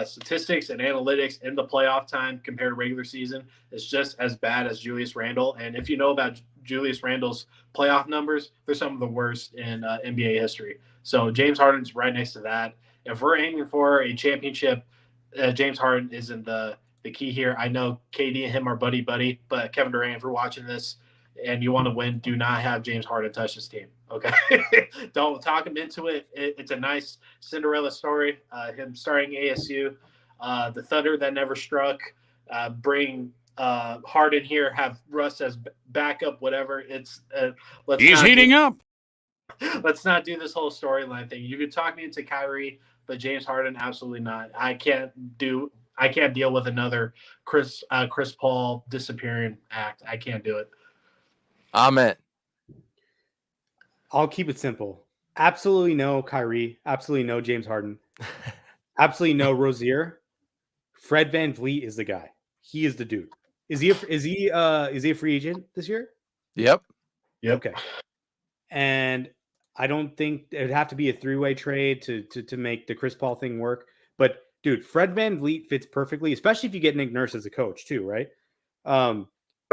statistics and analytics in the playoff time compared to regular season is just as bad as Julius Randle. And if you know about Julius Randle's playoff numbers, they're some of the worst in NBA history. So James Harden's right next to that. If we're aiming for a championship, James Harden isn't the key here. I know KD and him are buddy, but Kevin Durant, if you're watching this and you want to win, do not have James Harden touch this team. Okay. Don't talk him into it. It's a nice Cinderella story. Him starting ASU, the thunder that never struck, bring Harden here, have Russ as backup, whatever. He's heating up. Let's not do this whole storyline thing. You could talk me into Kyrie, but James Harden, absolutely not. I can't deal with another Chris Paul disappearing act. I can't do it. Amen. I'll keep it simple. Absolutely no Kyrie. Absolutely no James Harden. Absolutely no Rozier. Fred VanVleet is the guy. He is the dude. Is he a free agent this year? Yep. Okay. And I don't think it'd have to be a 3-way trade to make the Chris Paul thing work. But dude, Fred VanVleet fits perfectly, especially if you get Nick Nurse as a coach too, right?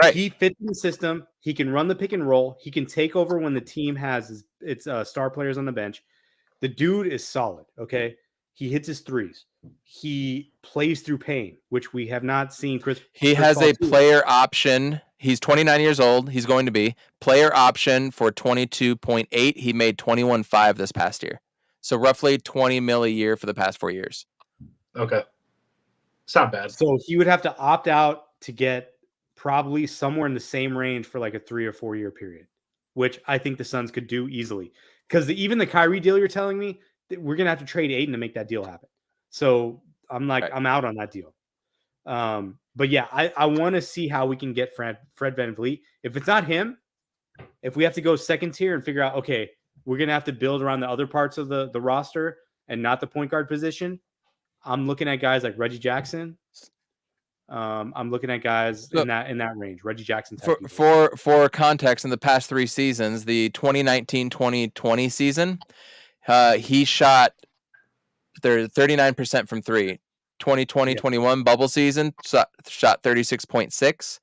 Right. He fits in the system. He can run the pick and roll. He can take over when the team has its star players on the bench. The dude is solid. Okay. He hits his threes. He plays through pain, which we have not seen. He has a player option. He's 29 years old. He's going to be player option for 22.8. He made 21.5 this past year. So roughly 20 mil a year for the past 4 years. Okay. It's not bad. So he would have to opt out to get probably somewhere in the same range for like a 3 or 4 year period, which I think the Suns could do easily. Because even the Kyrie deal you're telling me, we're going to have to trade Aiden to make that deal happen. So I'm like, I'm out on that deal. But yeah, I want to see how we can get Fred VanVleet. If it's not him, if we have to go second tier and figure out, okay, we're going to have to build around the other parts of the roster and not the point guard position. I'm looking at guys like Reggie Jackson. I'm looking at guys in that range. Reggie Jackson. For context, in the past 3 seasons, the 2019-2020 season, he shot 39% from 3. 2020-21 bubble season shot 36.6.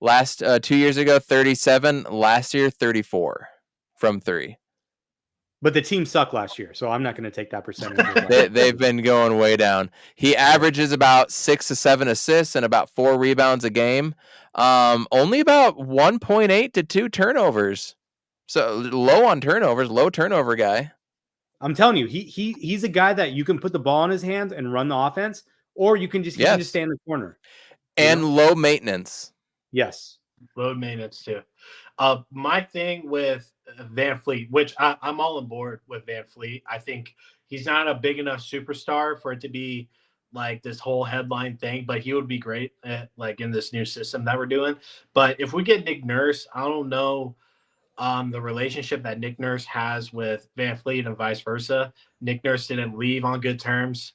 Last 2 years ago, 37. Last year, 34 from 3. But the team sucked last year, so I'm not going to take that percentage. They've been going way down. He averages about 6 to 7 assists and about 4 rebounds a game. Only about 1.8 to 2 turnovers. So low on turnovers, low turnover guy. I'm telling you, he's a guy that you can put the ball in his hands and run the offense, or you can just stay in the corner. And low maintenance. Yes. Low maintenance too. My thing with VanVleet, which I'm all on board with VanVleet. I think he's not a big enough superstar for it to be like this whole headline thing, but he would be great at, like in this new system that we're doing. But if we get Nick Nurse, I don't know the relationship that Nick Nurse has with VanVleet and vice versa. Nick Nurse didn't leave on good terms,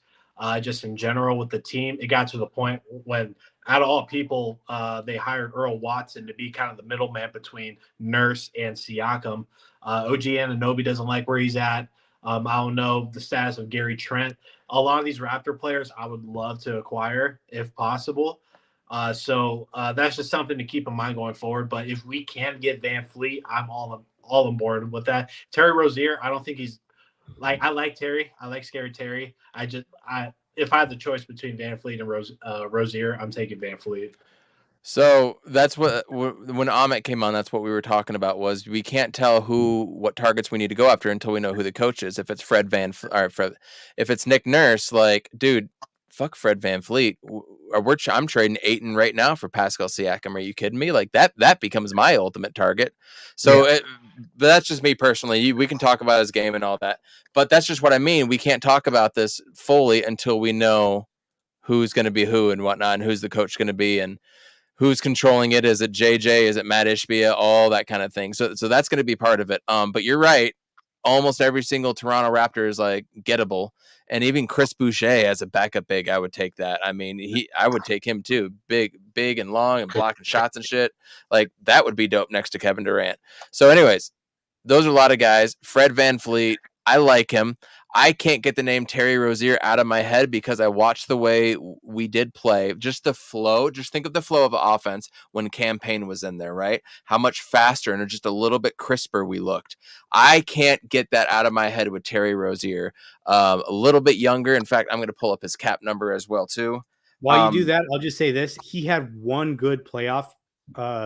just in general with the team. It got to the point when, out of all people, they hired Earl Watson to be kind of the middleman between Nurse and Siakam. OG Anunoby doesn't like where he's at. I don't know the status of Gary Trent. A lot of these Raptor players I would love to acquire if possible. So that's just something to keep in mind going forward. But if we can get VanVleet, I'm all on board with that. Terry Rozier, I don't think he's like, I like Terry. I like Scary Terry. If I had the choice between VanVleet and Rozier, I'm taking VanVleet. So that's what, when Amit came on, that's what we were talking about, was we can't tell what targets we need to go after until we know who the coach is. If it's if it's Nick Nurse, like, dude, fuck Fred VanVleet. I'm trading Ayton right now for Pascal Siakam. Are you kidding me? Like that becomes my ultimate target. So but that's just me personally. We can talk about his game and all that, but that's just what I mean. We can't talk about this fully until we know who's going to be who and whatnot, and who's the coach going to be. And who's controlling it. Is it JJ? Is it Matt Ishbia? All that kind of thing. So that's going to be part of it. But you're right. Almost every single Toronto Raptor is like gettable. And even Chris Boucher as a backup big, I would take that. I mean, I would take him too. Big and long and blocking shots and shit. Like that would be dope next to Kevin Durant. So anyways, those are a lot of guys. Fred VanVleet, I like him. I can't get the name Terry Rozier out of my head because I watched the way we did play. Just the flow. Just think of the flow of offense when Cam Payne was in there, right? How much faster and just a little bit crisper we looked. I can't get that out of my head with Terry Rozier. A little bit younger. In fact, I'm going to pull up his cap number as well, too. While you do that, I'll just say this. He had one good playoff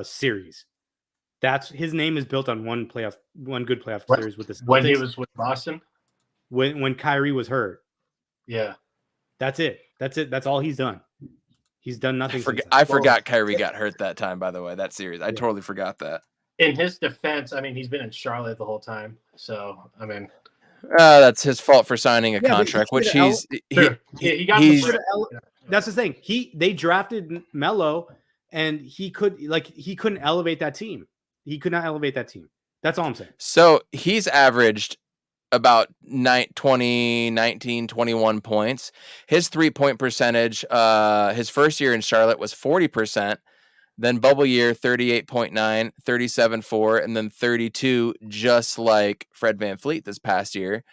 series. That's his name is built on one good playoff series with the Celtics. When he was with Boston? When Kyrie was hurt. Yeah. That's it. That's all he's done. He's done nothing. I forgot Kyrie got hurt that time, by the way, that series. I totally forgot that. In his defense, I mean, he's been in Charlotte the whole time. So, I mean. That's his fault for signing a contract, which he got that's the thing. They drafted Melo, and he couldn't elevate that team. He could not elevate that team. That's all I'm saying. So he's averaged about 21 points. His 3-point percentage, his first year in Charlotte was 40%. Then bubble year, 38.9, 37.4, and then 32, just like Fred VanVleet this past year.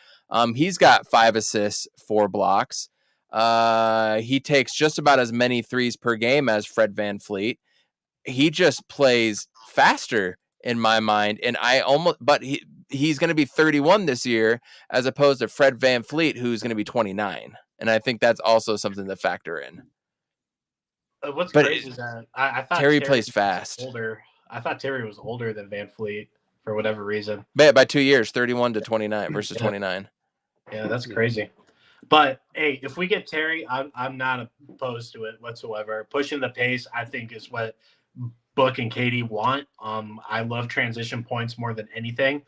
He's got 5 assists, 4 blocks. He takes just about as many threes per game as Fred VanVleet. He just plays faster in my mind, and he's going to be 31 this year as opposed to Fred VanVleet, who's going to be 29. And I think that's also something to factor in. What's crazy is that I thought Terry plays fast. Older. I thought Terry was older than VanVleet for whatever reason. By 2 years, 31 to 29 versus 29. Yeah, that's crazy. But hey, if we get Terry, I'm not opposed to it whatsoever. Pushing the pace, I think, is what Book and Katie want. I love transition points more than anything.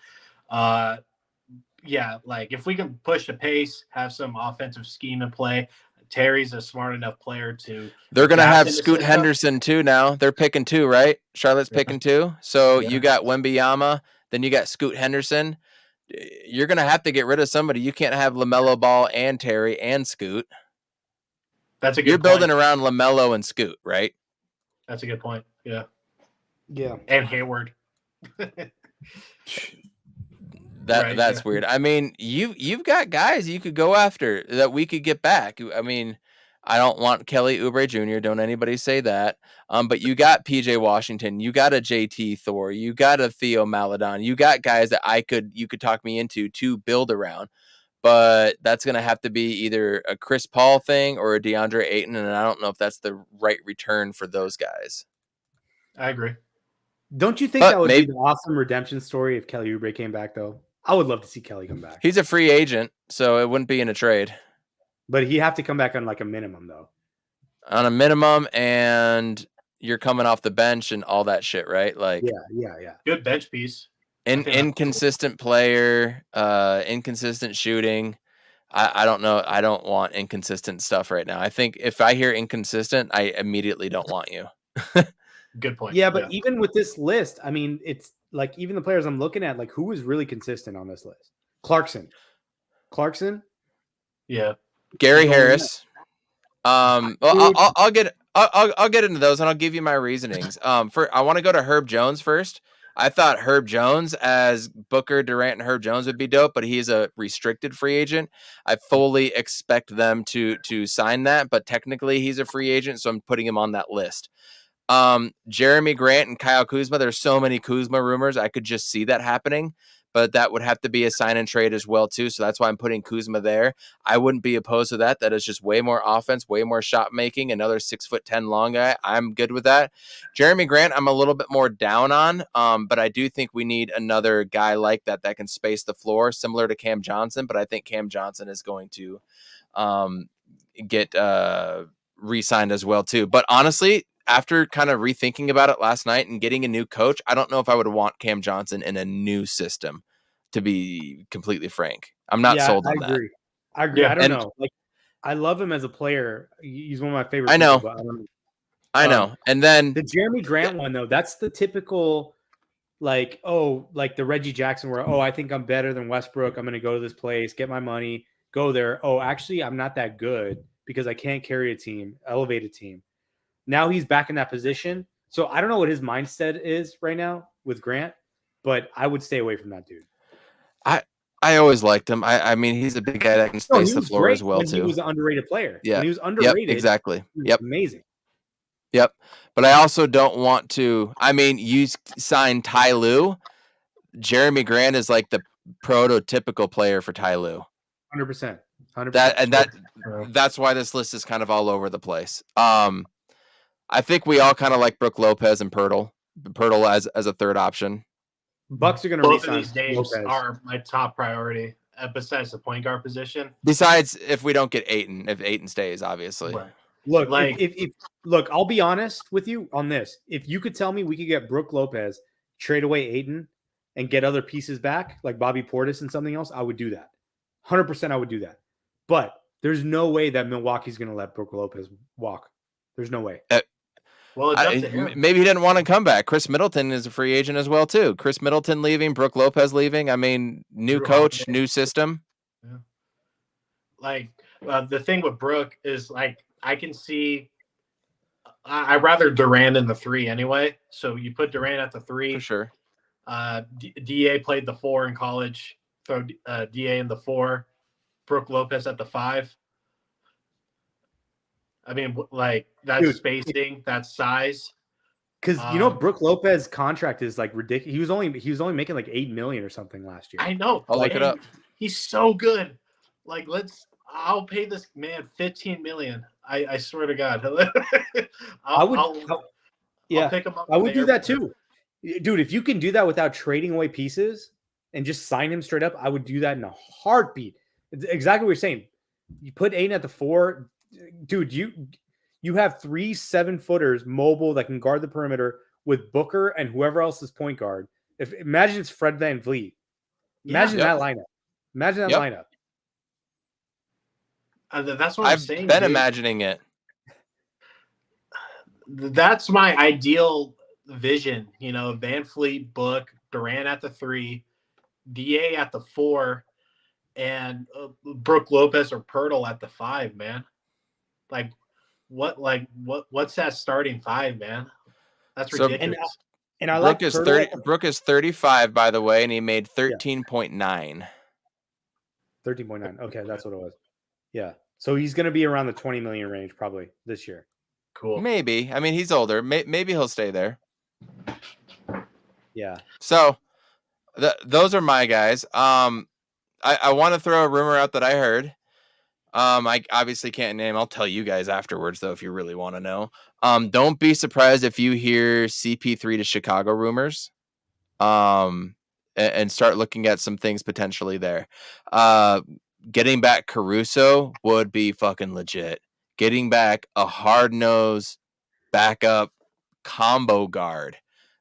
Yeah, like if we can push the pace, have some offensive scheme in play. Terry's a smart enough player to. They're going to have Scoot Henderson too now. They're picking 2, right? Charlotte's picking 2. So you got Wembanyama, then you got Scoot Henderson. You're going to have to get rid of somebody. You can't have LaMelo Ball and Terry and Scoot. That's a good You're point. building around LaMelo and Scoot, right? That's a good point. Yeah. Yeah. And Hayward. That's weird. I mean, you've got guys you could go after that we could get back. I mean, I don't want Kelly Oubre Jr. Don't anybody say that. But you got PJ Washington, you got a JT Thor, you got a Theo Maledon, you got guys that you could talk me into to build around. But that's going to have to be either a Chris Paul thing or a DeAndre Ayton, and I don't know if that's the right return for those guys. I agree. Don't you think that would be an awesome redemption story if Kelly Oubre came back, though? I would love to see Kelly come back. He's a free agent, so it wouldn't be in a trade. But he'd have to come back on like a minimum, though. On a minimum, and you're coming off the bench and all that shit, right? Like, yeah. Good bench piece. Inconsistent player, inconsistent shooting. I don't know. I don't want inconsistent stuff right now. I think if I hear inconsistent, I immediately don't want you. Good point. Yeah, but even with this list, I mean, it's like even the players I'm looking at, like who is really consistent on this list? Clarkson. Yeah. Gary Harris. Well, I'll get into those and I'll give you my reasonings. I want to go to Herb Jones first. I thought Herb Jones as Booker, Durant, and Herb Jones would be dope, but he's a restricted free agent. I fully expect them to sign that, but technically he's a free agent, so I'm putting him on that list. Jeremy Grant and Kyle Kuzma. There's so many Kuzma rumors. I could just see that happening, but that would have to be a sign and trade as well too. So that's why I'm putting Kuzma there. I wouldn't be opposed to that. That is just way more offense, way more shot making. Another 6'10" long guy. I'm good with that. Jeremy Grant, I'm a little bit more down on, but I do think we need another guy like that can space the floor, similar to Cam Johnson. But I think Cam Johnson is going to get re-signed as well too. But honestly, after kind of rethinking about it last night and getting a new coach, I don't know if I would want Cam Johnson in a new system, to be completely frank. I'm not sold on that. I agree. Yeah, I don't know. Like, I love him as a player. He's one of my favorites. I know. I know. And then the Jeremy Grant one, though, that's the typical, like the Reggie Jackson where, I think I'm better than Westbrook. I'm going to go to this place, get my money, go there. Oh, actually, I'm not that good because I can't carry a team, elevate a team. Now he's back in that position. So I don't know what his mindset is right now with Grant, but I would stay away from that dude. I always liked him. I mean, he's a big guy that can space the floor as well, when too. He was an underrated player. Yeah. When he was underrated. Yep, exactly. Yep. Amazing. Yep. But I also don't want to. I mean, you signed Ty Lue. Jeremy Grant is like the prototypical player for Ty Lue. 100%. 100%. That's why this list is kind of all over the place. I think we all kind of like Brook Lopez and Pirtle as a third option. Bucks are going to both of these names are my top priority besides the point guard position. Besides, if we don't get Ayton, if Ayton stays, obviously. Right. Look, look, I'll be honest with you on this. If you could tell me we could get Brook Lopez, trade away Ayton, and get other pieces back like Bobby Portis and something else, I would do that. 100%, I would do that. But there's no way that Milwaukee's going to let Brook Lopez walk. There's no way. Well, it's up to him. Maybe he didn't want to come back. Chris Middleton is a free agent as well, too. Chris Middleton leaving, Brook Lopez leaving. I mean, new coach, new system. Yeah. Like, the thing with Brook is, like, I can see I'd rather Durant in the 3 anyway. So you put Durant at the 3. For sure. DA played the 4 in college. Throw DA in the 4. Brook Lopez at the 5. I mean, like, that's spacing, that's size. Because Brook Lopez contract is like ridiculous. He was only making like $8 million or something last year. I know. I'll look it up. He's so good. Like, I'll pay this man $15 million. I swear to God. I'll pick him up. I would do that too, dude. If you can do that without trading away pieces and just sign him straight up, I would do that in a heartbeat. It's exactly what you're saying. You put Ayton at the 4. Dude, you have 3 7-footers mobile that can guard the perimeter with Booker and whoever else is point guard. Imagine it's Fred VanVleet. Imagine that lineup. Imagine that lineup. That's what I'm saying. I've been imagining it. That's my ideal vision. VanVleet, Book, Durant at the 3, DA at the 4, and Brook Lopez or Pirtle at the 5. Man. What's that starting 5, man? That's ridiculous. And I Brook like Brook is 35, by the way, and he made 13.9. 13.9. Okay, that's what it was. Yeah. So he's going to be around the 20 million range probably this year. Cool. Maybe. I mean, he's older. Maybe he'll stay there. Yeah. So those are my guys. I want to throw a rumor out that I heard. I obviously can't name. I'll tell you guys afterwards, though, if you really want to know. Don't be surprised if you hear CP3 to Chicago rumors. And start looking at some things potentially there. Getting back Caruso would be fucking legit. Getting back a hard-nosed backup combo guard.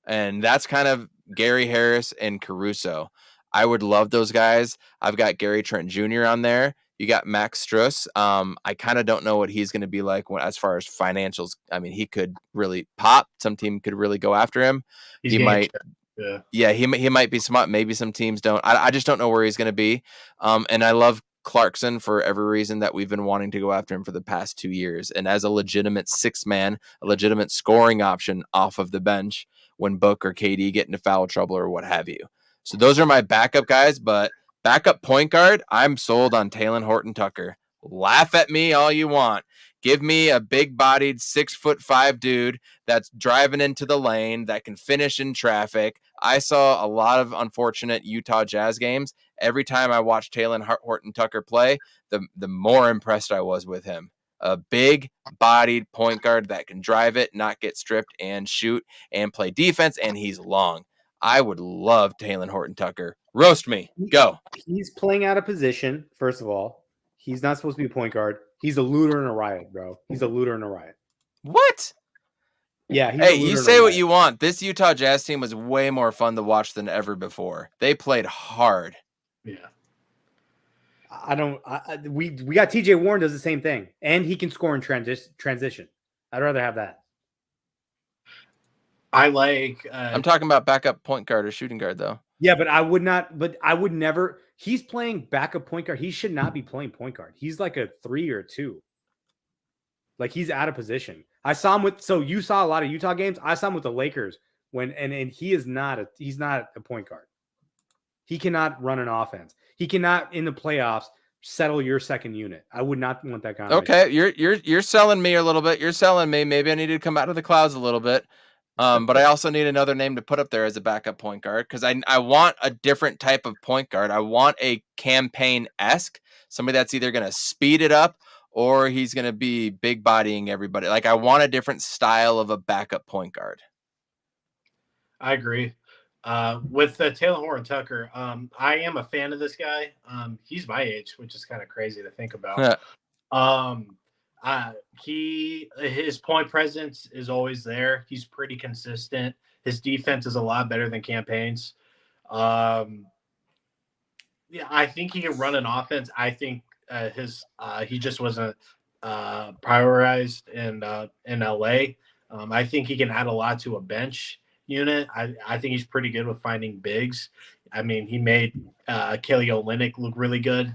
And that's kind of Gary Harris and Caruso. I would love those guys. I've got Gary Trent Jr. on there. You got Max Struss. I kind of don't know what he's going to be like as far as financials. I mean, he could really pop. Some team could really go after him. He might. Yeah, he might be smart. Maybe some teams don't. I just don't know where he's going to be. And I love Clarkson for every reason that we've been wanting to go after him for the past 2 years. And as a legitimate 6-man, a legitimate scoring option off of the bench when Book or KD get into foul trouble or what have you. So those are my backup guys, but backup point guard, I'm sold on Talen Horton-Tucker. Laugh at me all you want. Give me a big-bodied 6'5" dude that's driving into the lane that can finish in traffic. I saw a lot of unfortunate Utah Jazz games. Every time I watched Talen Horton-Tucker play, the more impressed I was with him. A big-bodied point guard that can drive it, not get stripped, and shoot, and play defense, and he's long. I would love Talen Horton-Tucker. Roast me. Go. He's playing out of position, first of all. He's not supposed to be a point guard. He's a looter and a riot, bro. He's a looter and a riot. What? Yeah. Hey, you say what you want. This Utah Jazz team was way more fun to watch than ever before. They played hard. Yeah. We got TJ Warren does the same thing, and he can score in transition. I'd rather have that. I like. I'm talking about backup point guard or shooting guard, though. Yeah, but I would not. But I would never. He's playing backup point guard. He should not be playing point guard. He's like a 3 or 2. Like he's out of position. I saw him with. So you saw a lot of Utah games. I saw him with the Lakers and he is not a. He's not a point guard. He cannot run an offense. He cannot in the playoffs settle your second unit. I would not want that guy. Okay, you're selling me a little bit. You're selling me. Maybe I need to come out of the clouds a little bit. But I also need another name to put up there as a backup point guard because I want a different type of point guard. I want a campaign-esque, somebody that's either going to speed it up or he's going to be big bodying everybody. Like I want a different style of a backup point guard. I agree. With Taylor Horton-Tucker, I am a fan of this guy. He's my age, which is kind of crazy to think about. His point presence is always there. He's pretty consistent. His defense is a lot better than campaigns. I think he can run an offense. I think he just wasn't prioritized in LA. I think he can add a lot to a bench unit. I think he's pretty good with finding bigs. I mean, he made Kelly Olynyk look really good.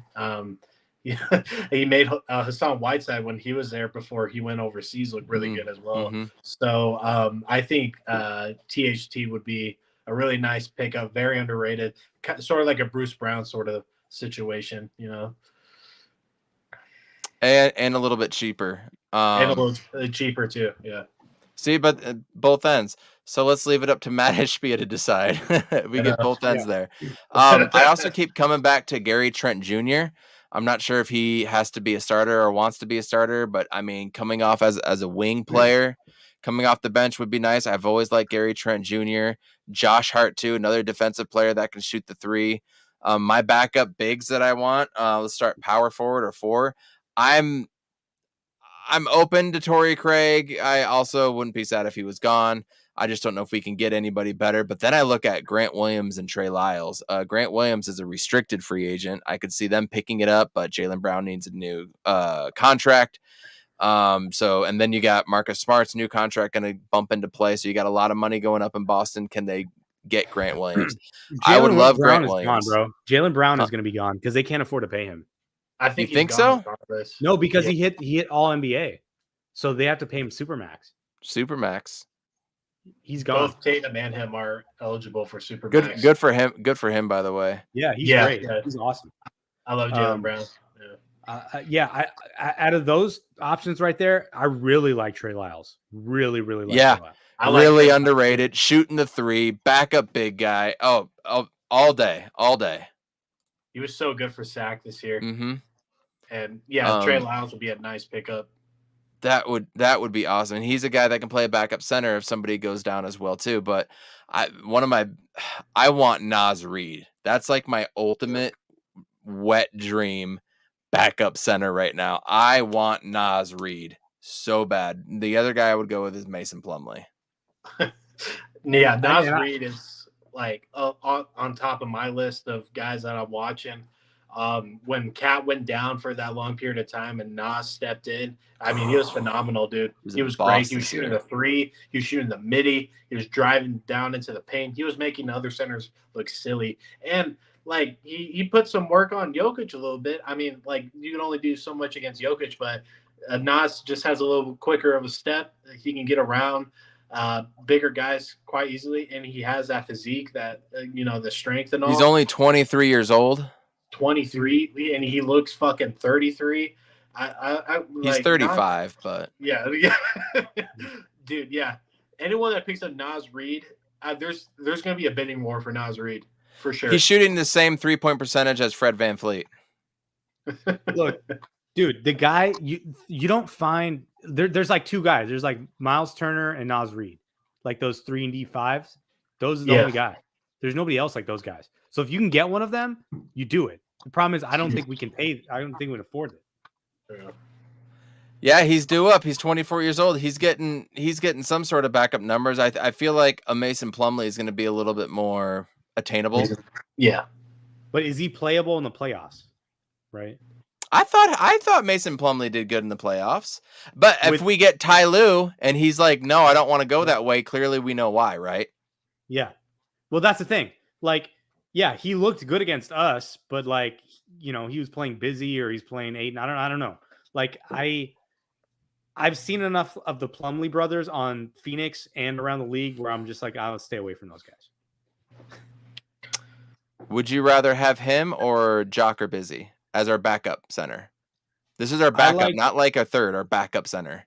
He made Hassan Whiteside when he was there before he went overseas look really good as well. Mm-hmm. So I think THT would be a really nice pickup, very underrated, sort of like a Bruce Brown sort of situation, And a little bit cheaper. And a little cheaper too. Yeah. See, but both ends. So let's leave it up to Matt Ishbia to decide. We get both ends there. I also keep coming back to Gary Trent Jr. I'm not sure if he has to be a starter or wants to be a starter, but I mean, coming off as a wing player, coming off the bench would be nice. I've always liked Gary Trent Jr. Josh Hart too, another defensive player that can shoot the 3. My backup bigs that I want, let's start power forward or 4. I'm open to Torrey Craig. I also wouldn't be sad if he was gone. I just don't know if we can get anybody better. But then I look at Grant Williams and Trey Lyles. Grant Williams is a restricted free agent. I could see them picking it up, but Jaylen Brown needs a new contract. And then you got Marcus Smart's new contract going to bump into play. So you got a lot of money going up in Boston. Can they get Grant Williams? I would love Grant Williams. Gone, bro. Jaylen Brown is going to be gone because they can't afford to pay him. I think you think so? No, because he hit all NBA, so they have to pay him supermax. Supermax. He's gone. Both Tatum and him are eligible for supermax. Good for him. Good for him, by the way. Yeah, he's great. Yeah. He's awesome. I love Jaylen Brown. Out of those options right there, I really like Trey Lyles. Really like Trey Lyles. Really underrated. Shooting the 3, backup big guy. Oh, all day. He was so good for Sac this year. Mm-hmm. And Trey Lyles would be a nice pickup. That would be awesome. And he's a guy that can play a backup center if somebody goes down as well too. But I want Naz Reid. That's like my ultimate wet dream backup center right now. I want Naz Reid so bad. The other guy I would go with is Mason Plumlee. Naz Reid is like on top of my list of guys that I'm watching. When Cat went down for that long period of time and Nas stepped in, I mean, he was phenomenal, dude. He was great. He was shooting the 3. He was shooting the midi. He was driving down into the paint. He was making the other centers look silly. And, like, he put some work on Jokic a little bit. I mean, like, you can only do so much against Jokic, but Nas just has a little quicker of a step. He can get around bigger guys quite easily, and he has that physique, that, the strength and all. He's only 23 years old. 23, and he looks fucking 33. He's 35, but yeah, dude, yeah. Anyone that picks up Naz Reid, there's gonna be a bidding war for Naz Reid for sure. He's shooting the same 3-point percentage as Fred VanVleet. Look, dude, the guy you don't find there's like 2 guys. There's like Miles Turner and Naz Reid, like those 3 and D5s. Those are the only guys. There's nobody else like those guys. So if you can get one of them, you do it. The problem is I don't think we can pay. I don't think we can afford it. Yeah, he's due up. He's 24 years old. He's getting some sort of backup numbers. I feel like a Mason Plumlee is going to be a little bit more attainable. Yeah. But is he playable in the playoffs? Right. I thought Mason Plumlee did good in the playoffs. But if With- we get Ty Lue and he's like, no, I don't want to go that way, clearly we know why, right? Yeah. Well, that's the thing. Like, yeah, he looked good against us, but like, he was playing busy or he's playing Aiden. I don't know. Like I've seen enough of the Plumlee brothers on Phoenix and around the league where I'm just like, I'll stay away from those guys. Would you rather have him or Jock or Busy as our backup center? This is our backup, not like a third, our backup center.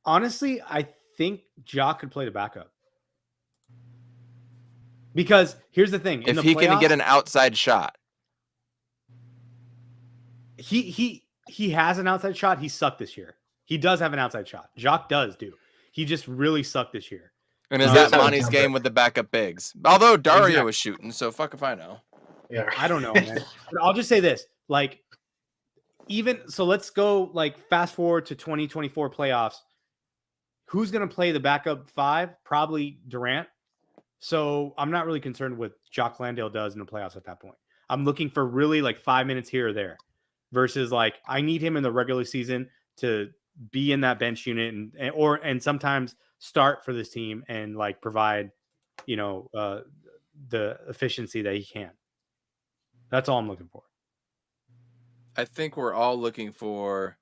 Honestly, I think Jock could play the backup. Because here's the thing. If he can get an outside shot. He has an outside shot. He sucked this year. He does have an outside shot. Jock does do. He just really sucked this year. And is that Monty's game with the backup bigs? Although Dario was shooting, so fuck if I know. Yeah, I don't know, man. But I'll just say this. Like, let's go like fast forward to 2024 playoffs. Who's going to play the backup 5? Probably Durant. So I'm not really concerned with Jock Landale does in the playoffs at that point. I'm looking for really like 5 minutes here or there versus like I need him in the regular season to be in that bench unit and sometimes start for this team and like provide, the efficiency that he can. That's all I'm looking for. I think we're all looking for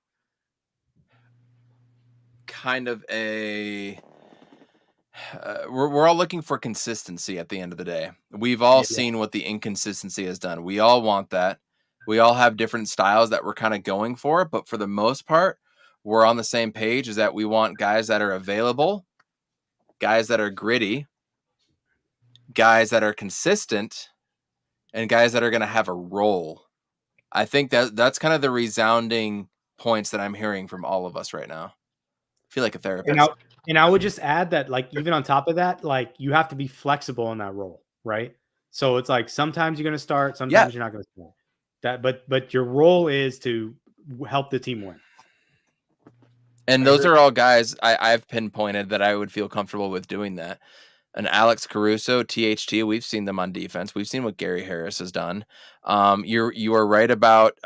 kind of a we're all looking for consistency at the end of the day. We've all seen what the inconsistency has done. We all want that. We all have different styles that we're kind of going for, but for the most part, we're on the same page is that we want guys that are available, guys that are gritty, guys that are consistent, and guys that are going to have a role. I think that's kind of the resounding points that I'm hearing from all of us right now. I feel like a therapist. And I would just add that, like, even on top of that, like, you have to be flexible in that role, right? So it's like sometimes you're going to start, sometimes you're not going to start. But your role is to help the team win. And those are all guys I've pinpointed that I would feel comfortable with doing that. And Alex Caruso, THT, we've seen them on defense. We've seen what Gary Harris has done. You are right about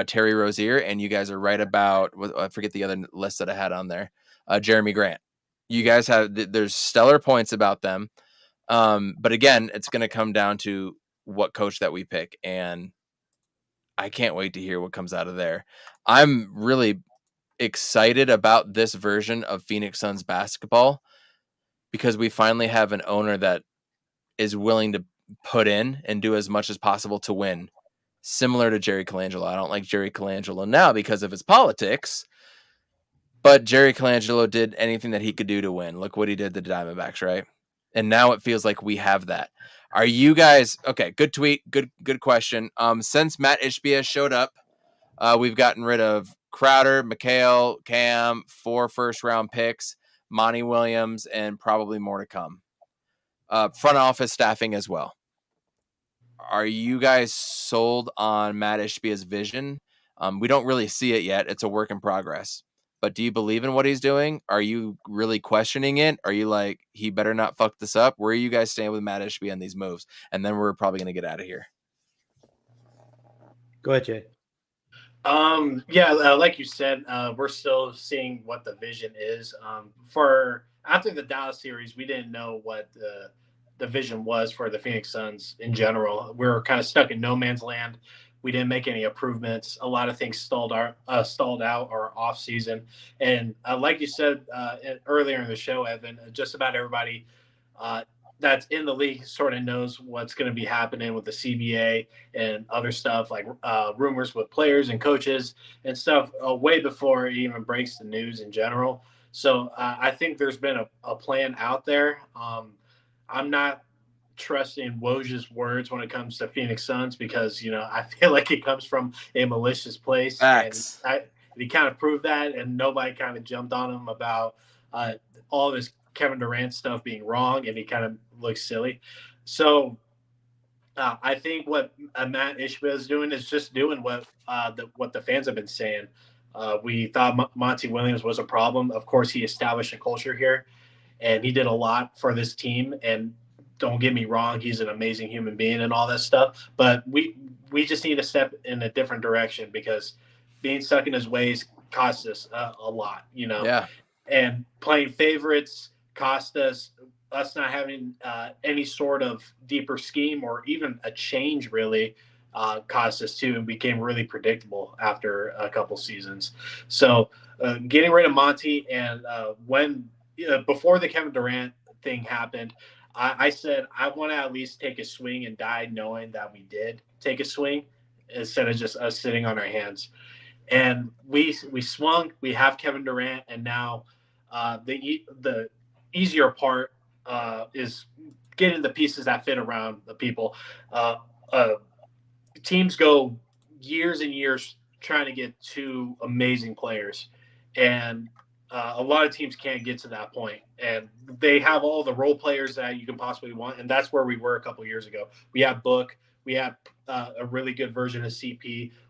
Terry Rozier, and you guys are right about I forget the other list that I had on there. Jeremy Grant. You guys there's stellar points about them. But again, it's going to come down to what coach that we pick. And I can't wait to hear what comes out of there. I'm really excited about this version of Phoenix Suns basketball because we finally have an owner that is willing to put in and do as much as possible to win. Similar to Jerry Colangelo. I don't like Jerry Colangelo now because of his politics. But Jerry Colangelo did anything that he could do to win. Look what he did to the Diamondbacks, right? And now it feels like we have that. Are you guys okay? Good tweet, good question. Since Matt Ishbia showed up, we've gotten rid of Crowder, McHale, Cam, 4 first-round picks, Monty Williams, and probably more to come. Front office staffing as well. Are you guys sold on Matt Ishbia's vision? We don't really see it yet. It's a work in progress. But do you believe in what he's doing? Are you really questioning it? Are you like, he better not fuck this up? Where are you guys staying with Matt Ishbia on these moves? And then we're probably going to get out of here. Go ahead, Jay. Like you said, we're still seeing what the vision is. For after the Dallas series, we didn't know what the vision was for the Phoenix Suns in general. We were kind of stuck in no man's land. We didn't make any improvements. A lot of things stalled out our off season. And like you said earlier in the show, Evan, just about everybody that's in the league sort of knows what's going to be happening with the CBA and other stuff like rumors with players and coaches and stuff way before it even breaks the news in general. So I think there's been a plan out there. I'm not trusting Woj's words when it comes to Phoenix Suns because, I feel like it comes from a malicious place. Facts. And he kind of proved that, and nobody kind of jumped on him about all this Kevin Durant stuff being wrong, and he kind of looks silly. So I think what Matt Ishbia is doing is just doing what the fans have been saying. We thought Monty Williams was a problem. Of course, he established a culture here, and he did a lot for this team. And don't get me wrong, he's an amazing human being and all that stuff. But we just need to step in a different direction because being stuck in his ways costs us a lot, you know. Yeah. And playing favorites cost us not having any sort of deeper scheme or even a change really cost us too, and became really predictable after a couple seasons. So getting rid of Monty and before the Kevin Durant thing happened, I said I want to at least take a swing and die knowing that we did take a swing instead of just us sitting on our hands. And we swung. We have Kevin Durant, and now the easier part is getting the pieces that fit around the people. Teams go years and years trying to get two amazing players, and a lot of teams can't get to that point. And they have all the role players that you can possibly want, and that's where we were a couple years ago. We had Book, we had a really good version of CP,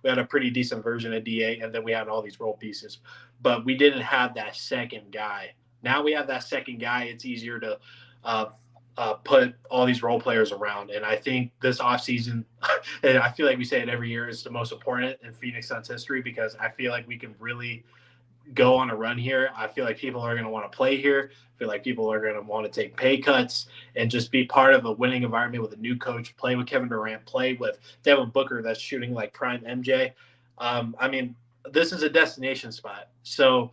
we had a pretty decent version of DA, and then we had all these role pieces. But we didn't have that second guy. Now we have that second guy. It's easier to put all these role players around. And I think this offseason, and I feel like we say it every year, is the most important in Phoenix Suns history because I feel like we can really go on a run here. I feel like people are going to want to play here. I feel like people are going to want to take pay cuts and just be part of a winning environment with a new coach, play with Kevin Durant, play with Devin Booker that's shooting like prime MJ. I mean, this is a destination spot. So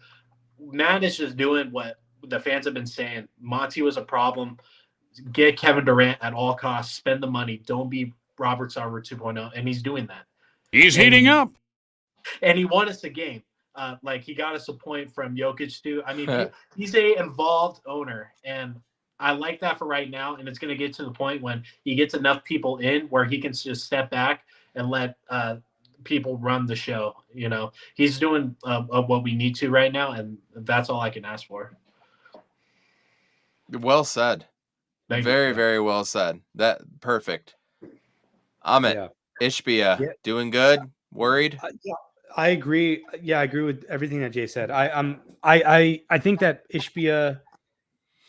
Matt is just doing what the fans have been saying. Monty was a problem. Get Kevin Durant at all costs. Spend the money. Don't be Robert Sarver 2.0. And he's doing that. He's heating up. And he won us a game. Like he got us a point from Jokic too. I mean, he's a involved owner, and I like that for right now. And it's going to get to the point when he gets enough people in where he can just step back and let people run the show. You know, he's doing what we need to right now, and that's all I can ask for. Well said. Very well said. That perfect. Amit, Ishbia, doing good? Worried? Yeah. I agree. Yeah, I agree with everything that Jay said. I think that Ishbia,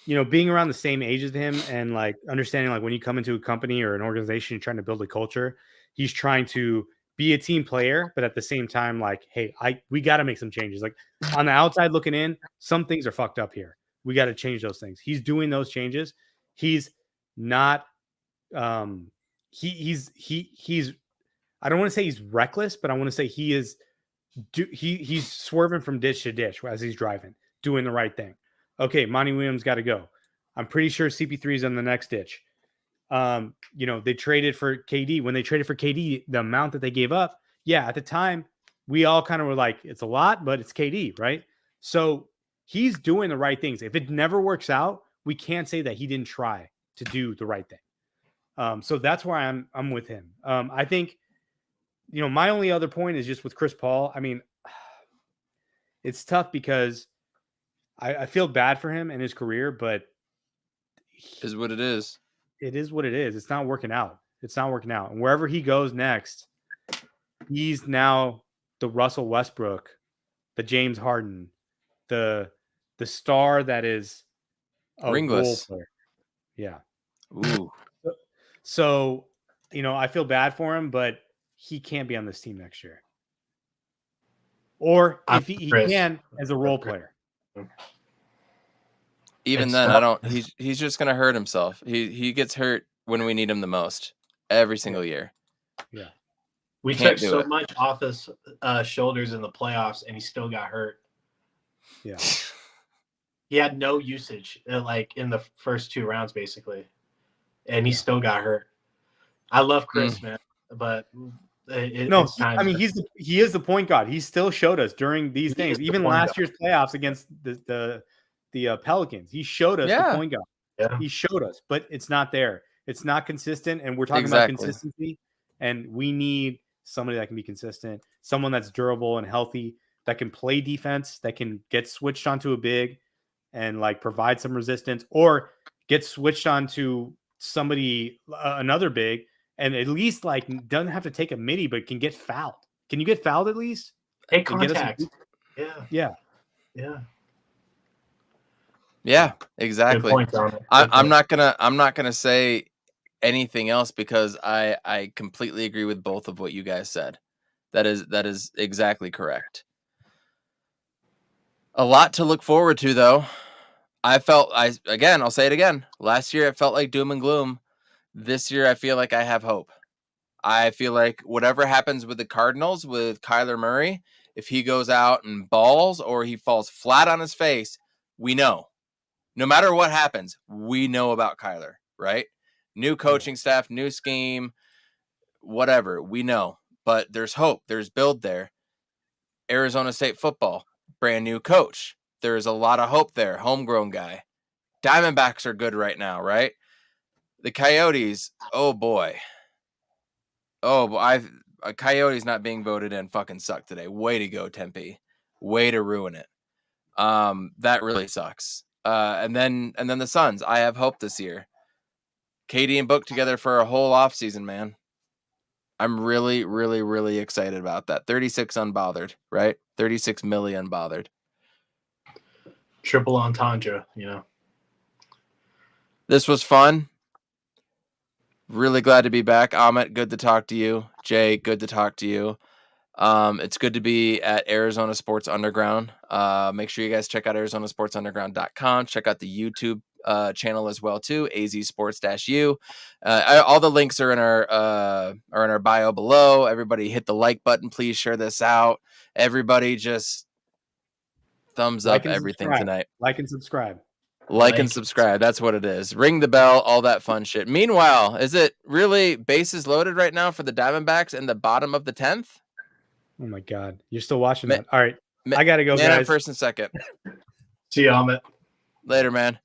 you know, being around the same age as him and like understanding like when you come into a company or an organization, you're trying to build a culture, he's trying to be a team player, but at the same time, like, hey, we got to make some changes. Like on the outside looking in, some things are fucked up here. We got to change those things. He's doing those changes. He's not. He's. I don't want to say he's reckless, but I want to say he is. He's swerving from ditch to ditch as he's driving, doing the right thing. Okay, Monty Williams got to go. I'm pretty sure CP3 is on the next ditch. You know, they traded for KD. When they traded for KD, the amount that they gave up, yeah, at the time, we all kind of were like, it's a lot, but it's KD, right? So he's doing the right things. If it never works out, we can't say that he didn't try to do the right thing. So that's why I'm with him. I think, you know, my only other point is just with Chris Paul. I mean, it's tough because I feel bad for him and his career, but is what it is. It is what it is. It's not working out. It's not working out. And wherever he goes next, he's now the Russell Westbrook, the James Harden, the star that is a role player. Yeah. Ooh. So, you know, I feel bad for him, but he can't be on this team next year. Or if he can as a role player. Even then, I don't. He's just gonna hurt himself. He gets hurt when we need him the most every single year. Yeah, we took so much off his shoulders in the playoffs, and he still got hurt. Yeah, he had no usage like in the first two rounds, basically, and he still got hurt. I love Chris, man, but I mean, he is the point guard. He still showed us during these things, even last year's playoffs against the Pelicans. He showed us the point guard. Yeah. He showed us, but it's not there. It's not consistent, and we're talking about consistency. And we need somebody that can be consistent, someone that's durable and healthy, that can play defense, that can get switched onto a big and like provide some resistance, or get switched onto somebody another big. And at least like doesn't have to take a midi, but can get fouled. Can you get fouled at least? Take contact. Yeah. Yeah, Good exactly. point, Dominic. I'm not gonna say anything else because I completely agree with both of what you guys said. That is exactly correct. A lot to look forward to, though. I'll say it again. Last year it felt like doom and gloom. This year I feel like I have hope. I feel like whatever happens with the Cardinals with Kyler Murray, if he goes out and balls or he falls flat on his face, we know. No matter what happens, we know about Kyler, right? New coaching staff, new scheme, whatever, we know. But there's hope. There's build there. Arizona State football, brand new coach. There's a lot of hope there. Homegrown guy. Diamondbacks are good right now, right? The Coyotes, oh boy. Coyotes not being voted in fucking sucked today. Way to go, Tempe. Way to ruin it. That really sucks. And then the Suns. I have hope this year. Katie and Book together for a whole offseason, man. I'm really, really, really excited about that. 36 unbothered, right? 36 million unbothered. Triple entendre, This was fun. Really glad to be back. Amit, good to talk to you. Jay, good to talk to you. It's good to be at Arizona Sports Underground. Make sure you guys check out ArizonaSportsUnderground.com. Check out the YouTube channel as well too, azsports-u. All the links are in our bio below. Everybody hit the like button. Please share this out. Everybody just thumbs up everything tonight. Like and subscribe. Like and subscribe. That's what it is. Ring the bell, all that fun shit. Meanwhile, is it really bases loaded right now for the Diamondbacks in the bottom of the 10th? Oh my God. You're still watching that. All right. I got to go, guys. First and second. See you, Amit. Later, man.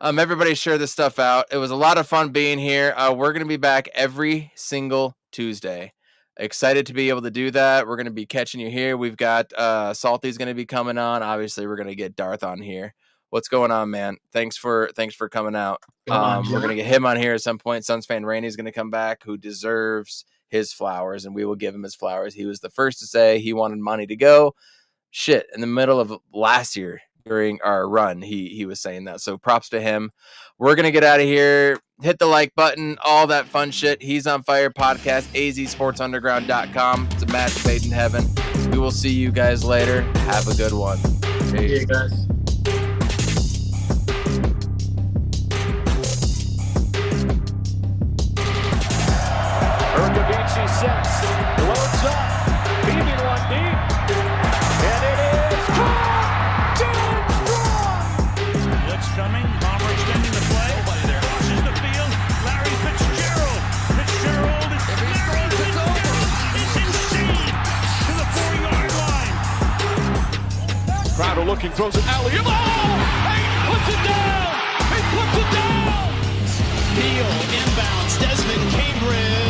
Everybody share this stuff out. It was a lot of fun being here. We're going to be back every single Tuesday. Excited to be able to do that. We're going to be catching you here. We've got Salty's going to be coming on. Obviously, we're going to get Darth on here. What's going on, man? Thanks for coming out. We're going to get him on here at some point. Suns fan Rainey's going to come back, who deserves his flowers, and we will give him his flowers. He was the first to say he wanted money to go. Shit, in the middle of last year during our run, he was saying that. So props to him. We're going to get out of here. Hit the like button, all that fun shit. He's on Fire Podcast, azsportsunderground.com. It's a match made in heaven. We will see you guys later. Have a good one. See you guys. Sets, loads up, leaving one deep, and it is caught! Blitz coming, Palmer extending the play. Nobody there. Crosses the field, Larry Fitzgerald. Fitzgerald is insane to the 4-yard line. Crowder looking, throws it alley. Oh! He puts it down! He puts it down! Neal inbounds, Desmond Cambridge.